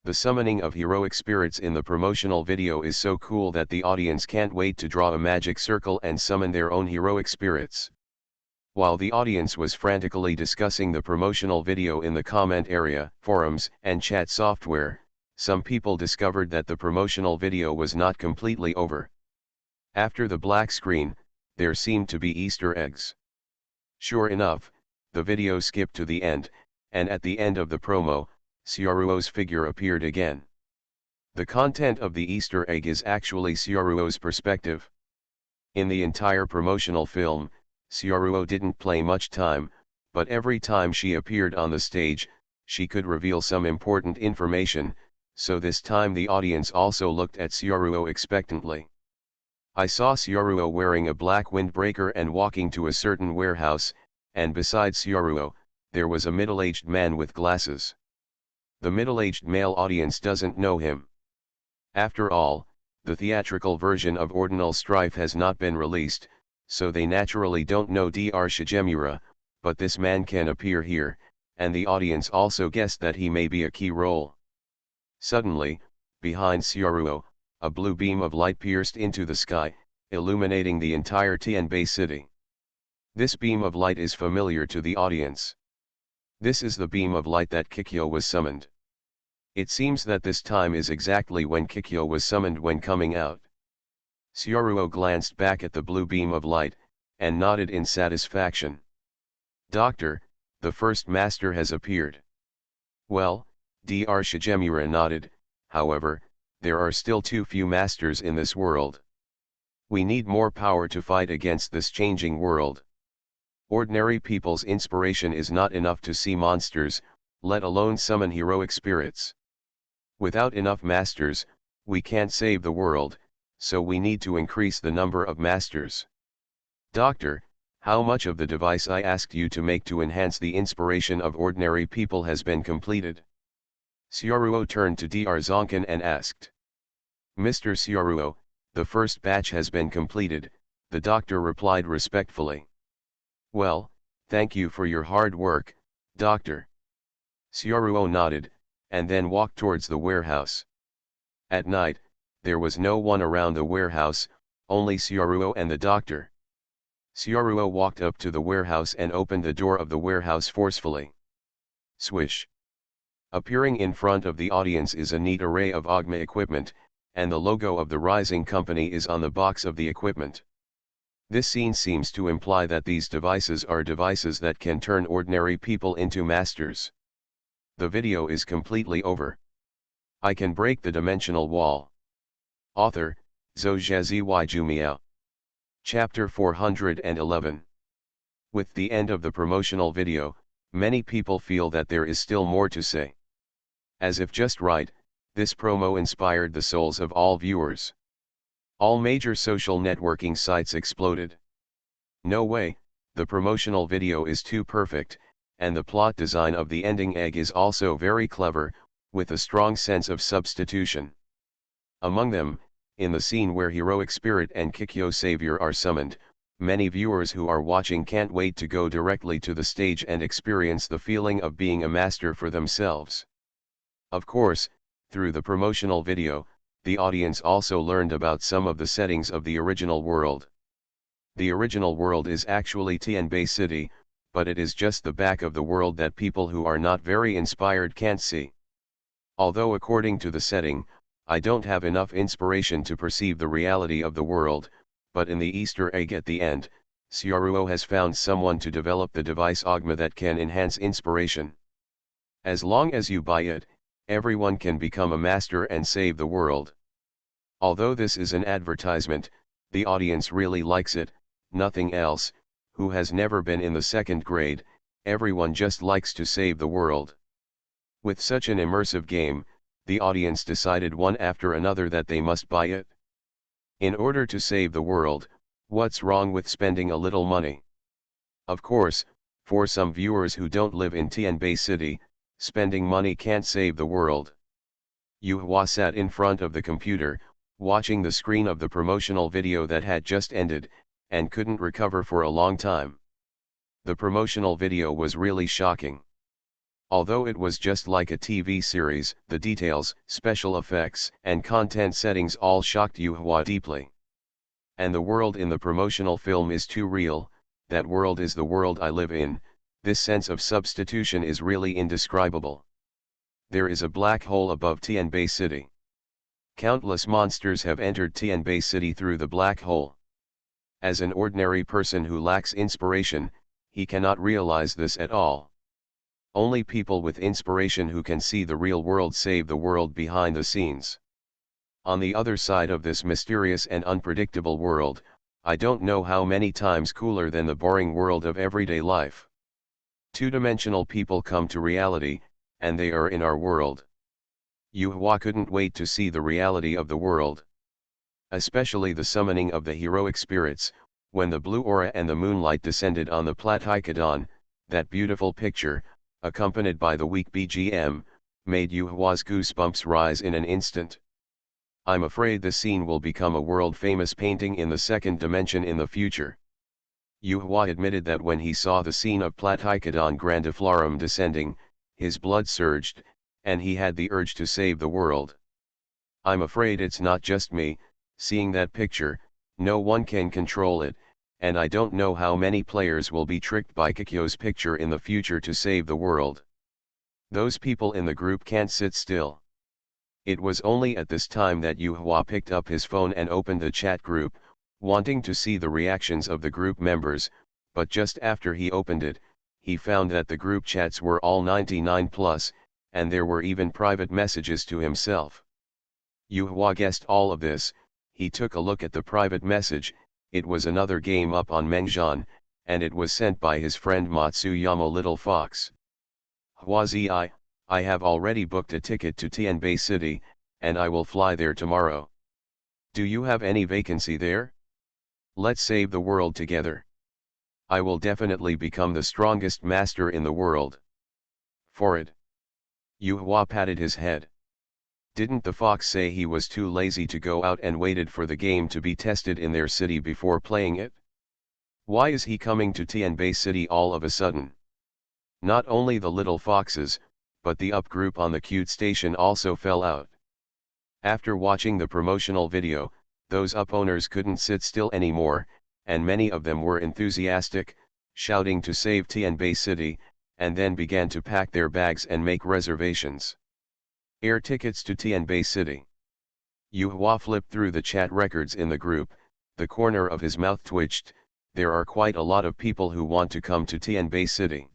The summoning of heroic spirits in the promotional video is so cool that the audience can't wait to draw a magic circle and summon their own heroic spirits. While the audience was frantically discussing the promotional video in the comment area, forums, and chat software, some people discovered that the promotional video was not completely over. After the black screen, there seemed to be Easter eggs. Sure enough, the video skipped to the end, and at the end of the promo, Syaruo's figure appeared again. The content of the Easter egg is actually Syaruo's perspective. In the entire promotional film, Syaruo didn't play much time, but every time she appeared on the stage, she could reveal some important information, so this time the audience also looked at Syaruo expectantly. I saw Syaruo wearing a black windbreaker and walking to a certain warehouse, and beside Syaruo, there was a middle-aged man with glasses. The middle-aged male audience doesn't know him. After all, the theatrical version of Ordinal Strife has not been released, so they naturally don't know Dr. Shigemura, but this man can appear here, and the audience also guessed that he may be a key role. Suddenly, behind Syaruo, a blue beam of light pierced into the sky, illuminating the entire Tianbei city. This beam of light is familiar to the audience. This is the beam of light that Kikyo was summoned. It seems that this time is exactly when Kikyo was summoned when coming out. Syaruo glanced back at the blue beam of light, and nodded in satisfaction. "Doctor, the first master has appeared." "Well," Dr. Shigemura nodded, "however, there are still too few masters in this world. We need more power to fight against this changing world. Ordinary people's inspiration is not enough to see monsters, let alone summon heroic spirits. Without enough masters, we can't save the world, so we need to increase the number of masters. Doctor, how much of the device I asked you to make to enhance the inspiration of ordinary people has been completed?" Syaruo turned to Dr. Zonkin and asked. "Mr. Syaruo, the first batch has been completed," the doctor replied respectfully. "Well, thank you for your hard work, doctor." Syaruo nodded, and then walked towards the warehouse. At night, there was no one around the warehouse, only Syaruo and the doctor. Syaruo walked up to the warehouse and opened the door of the warehouse forcefully. Swish! Appearing in front of the audience is a neat array of AGMA equipment, and the logo of the Rising Company is on the box of the equipment. This scene seems to imply that these devices are devices that can turn ordinary people into masters. The video is completely over. I can break the dimensional wall. Author, Zhou Jumiao. Chapter 411. With the end of the promotional video, many people feel that there is still more to say. As if just right, this promo inspired the souls of all viewers. All major social networking sites exploded. No way, the promotional video is too perfect, and the plot design of the ending egg is also very clever, with a strong sense of substitution. Among them, in the scene where Heroic Spirit and Kikyo Savior are summoned, many viewers who are watching can't wait to go directly to the stage and experience the feeling of being a master for themselves. Of course, through the promotional video, the audience also learned about some of the settings of the original world. The original world is actually Tianbei City, but it is just the back of the world that people who are not very inspired can't see. Although according to the setting, I don't have enough inspiration to perceive the reality of the world, but in the Easter egg at the end, Syaruo has found someone to develop the device AGMA that can enhance inspiration. As long as you buy it, everyone can become a master and save the world. Although this is an advertisement, the audience really likes it, nothing else. Who has never been in the second grade, everyone just likes to save the world. With such an immersive game, the audience decided one after another that they must buy it. In order to save the world, what's wrong with spending a little money? Of course, for some viewers who don't live in Tianbei City, spending money can't save the world. Yu Hua sat in front of the computer, watching the screen of the promotional video that had just ended, and couldn't recover for a long time. The promotional video was really shocking. Although it was just like a TV series, the details, special effects, and content settings all shocked Yuhua deeply. And the world in the promotional film is too real, that world is the world I live in, this sense of substitution is really indescribable. There is a black hole above Tianbei City. Countless monsters have entered Tianbei City through the black hole. As an ordinary person who lacks inspiration, he cannot realize this at all. Only people with inspiration who can see the real world save the world behind the scenes. On the other side of this mysterious and unpredictable world, I don't know how many times cooler than the boring world of everyday life. Two-dimensional people come to reality, and they are in our world. Yuhua couldn't wait to see the reality of the world. Especially the summoning of the heroic spirits, when the blue aura and the moonlight descended on the Platycodon, that beautiful picture, accompanied by the weak BGM, made Yuhua's goosebumps rise in an instant. I'm afraid the scene will become a world-famous painting in the second dimension in the future. Yuhua admitted that when he saw the scene of Platycodon grandiflorum descending, his blood surged, and he had the urge to save the world. I'm afraid it's not just me, seeing that picture, no one can control it, and I don't know how many players will be tricked by Kikyo's picture in the future to save the world. Those people in the group can't sit still. It was only at this time that Yuhua picked up his phone and opened the chat group, wanting to see the reactions of the group members, but just after he opened it, he found that the group chats were all 99 plus, and there were even private messages to himself. Yuhua guessed all of this. He took a look at the private message. It was another game up on Mengzhan, and it was sent by his friend Matsuyama Little Fox. Huazi, I have already booked a ticket to Tianbei City, and I will fly there tomorrow. Do you have any vacancy there? Let's save the world together. I will definitely become the strongest master in the world. For it. Yuhua patted his head. Didn't the fox say he was too lazy to go out and waited for the game to be tested in their city before playing it? Why is he coming to Tianbei City all of a sudden? Not only the little foxes, but the up group on the cute station also fell out. After watching the promotional video, those up owners couldn't sit still anymore, and many of them were enthusiastic, shouting to save Tianbei City, and then began to pack their bags and make reservations. Air tickets to Tianbei City. Yuhua flipped through the chat records in the group, the corner of his mouth twitched. There are quite a lot of people who want to come to Tianbei City.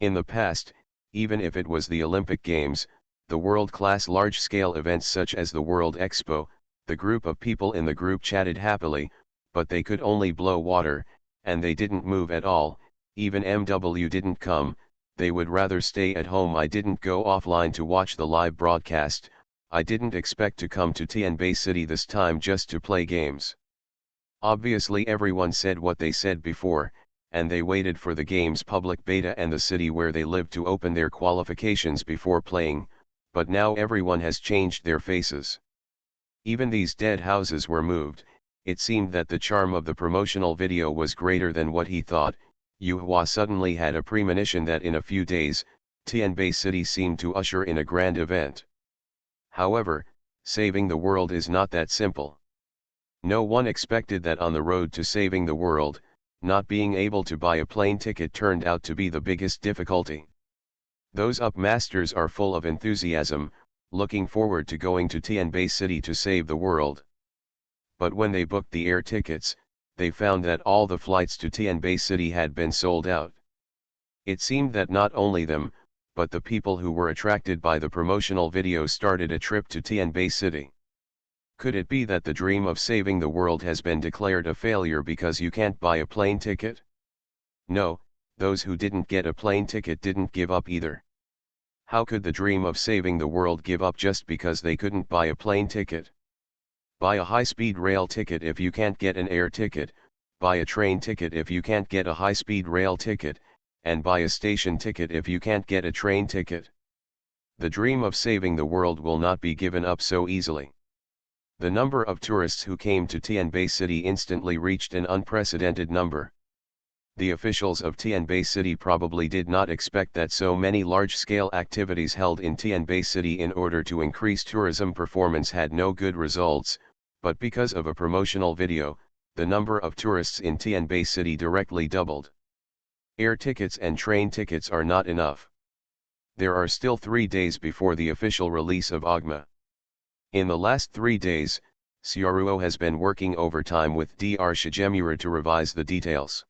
In the past, even if it was the Olympic Games, the world-class large-scale events such as the World Expo, the group of people in the group chatted happily, but they could only blow water, and they didn't move at all. Even MW didn't come, they would rather stay at home. I didn't go offline to watch the live broadcast. I didn't expect to come to Tianbei City this time just to play games. Obviously everyone said what they said before, and they waited for the game's public beta and the city where they live to open their qualifications before playing, but now everyone has changed their faces. Even these dead houses were moved. It seemed that the charm of the promotional video was greater than what he thought. Yuhua suddenly had a premonition that in a few days, Tianbei City seemed to usher in a grand event. However, saving the world is not that simple. No one expected that on the road to saving the world, not being able to buy a plane ticket turned out to be the biggest difficulty. Those up masters are full of enthusiasm, looking forward to going to Tianbei City to save the world. But when they booked the air tickets, they found that all the flights to Tianbei City had been sold out. It seemed that not only them, but the people who were attracted by the promotional video started a trip to Tianbei City. Could it be that the dream of saving the world has been declared a failure because you can't buy a plane ticket? No, those who didn't get a plane ticket didn't give up either. How could the dream of saving the world give up just because they couldn't buy a plane ticket? Buy a high-speed rail ticket if you can't get an air ticket, buy a train ticket if you can't get a high-speed rail ticket, and buy a station ticket if you can't get a train ticket. The dream of saving the world will not be given up so easily. The number of tourists who came to Tianbei City instantly reached an unprecedented number. The officials of Tianbei City probably did not expect that so many large-scale activities held in Tianbei City in order to increase tourism performance had no good results, but because of a promotional video, the number of tourists in Tianbei City directly doubled. Air tickets and train tickets are not enough. There are still 3 days before the official release of Ogma. In the last 3 days, Xiaoruo has been working overtime with Dr. Shigemura to revise the details.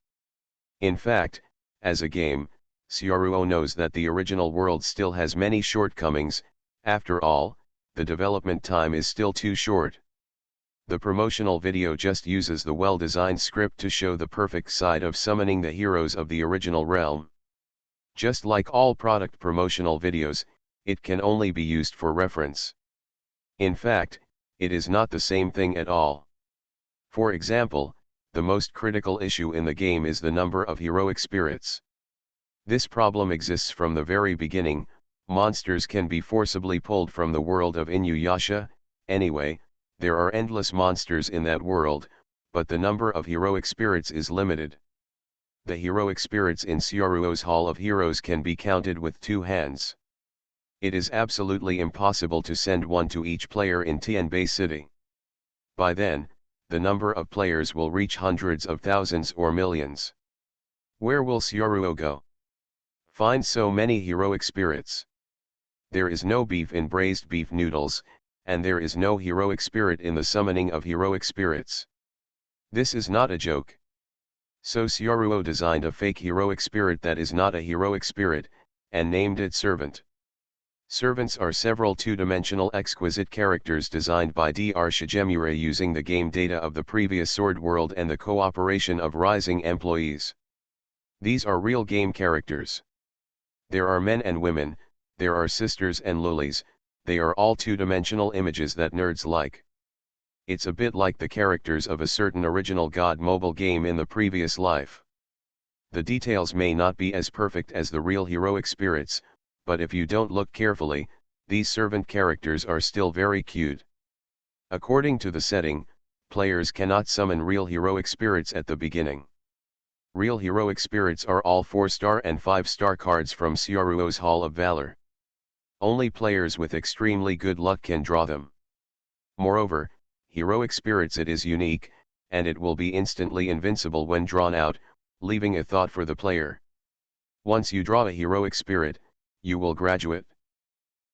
In fact, as a game, Xiaoruo knows that the original world still has many shortcomings. After all, the development time is still too short. The promotional video just uses the well-designed script to show the perfect side of summoning the heroes of the original realm. Just like all product promotional videos, it can only be used for reference. In fact, it is not the same thing at all. For example, the most critical issue in the game is the number of heroic spirits. This problem exists from the very beginning. Monsters can be forcibly pulled from the world of Inuyasha. Anyway, there are endless monsters in that world, but the number of heroic spirits is limited. The heroic spirits in Xiaoruo's Hall of Heroes can be counted with 2 hands. It is absolutely impossible to send one to each player in Tianbei City. By then, the number of players will reach hundreds of thousands or millions. Where will Xiaoruo go? Find so many heroic spirits. There is no beef in braised beef noodles, and there is no heroic spirit in the summoning of heroic spirits. This is not a joke. So Xiaoruo designed a fake heroic spirit that is not a heroic spirit, and named it Servant. Servants are several two-dimensional exquisite characters designed by Dr. Shigemura using the game data of the previous Sword World and the cooperation of Rising employees. These are real game characters. There are men and women, there are sisters and lilies, they are all two-dimensional images that nerds like. It's a bit like the characters of a certain original God mobile game in the previous life. The details may not be as perfect as the real heroic spirits, but if you don't look carefully, these servant characters are still very cute. According to the setting, players cannot summon real heroic spirits at the beginning. Real heroic spirits are all 4-star and 5-star cards from Xiaoruo's Hall of Valor. Only players with extremely good luck can draw them. Moreover, heroic spirits it is unique, and it will be instantly invincible when drawn out, leaving a thought for the player. Once you draw a heroic spirit, you will graduate.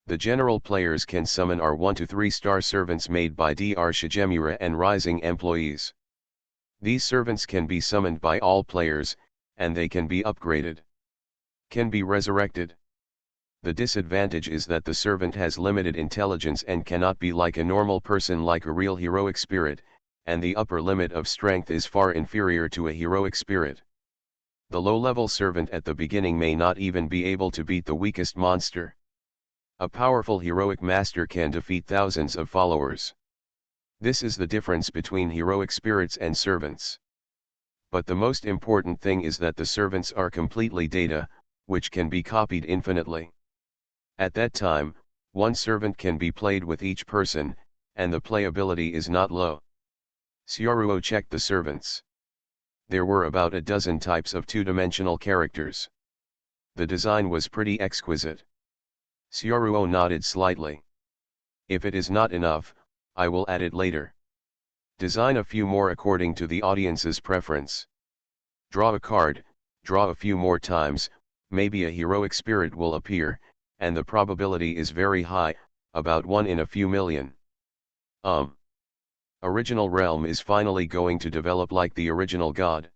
The general players can summon our 1 to 3-star servants made by Dr. Shigemura and Rising employees. These servants can be summoned by all players, and they can be upgraded. Can be resurrected. The disadvantage is that the servant has limited intelligence and cannot be like a normal person like a real heroic spirit, and the upper limit of strength is far inferior to a heroic spirit. The low-level servant at the beginning may not even be able to beat the weakest monster. A powerful heroic master can defeat thousands of followers. This is the difference between heroic spirits and servants. But the most important thing is that the servants are completely data, which can be copied infinitely. At that time, one servant can be played with each person, and the playability is not low. Xiaoruo checked the servants. There were about a dozen types of two-dimensional characters. The design was pretty exquisite. Xiaoruo nodded slightly. If it is not enough, I will add it later. Design a few more according to the audience's preference. Draw a card, draw a few more times, maybe a heroic spirit will appear, and the probability is very high, about 1 in a few million. Original Realm is finally going to develop like the original God.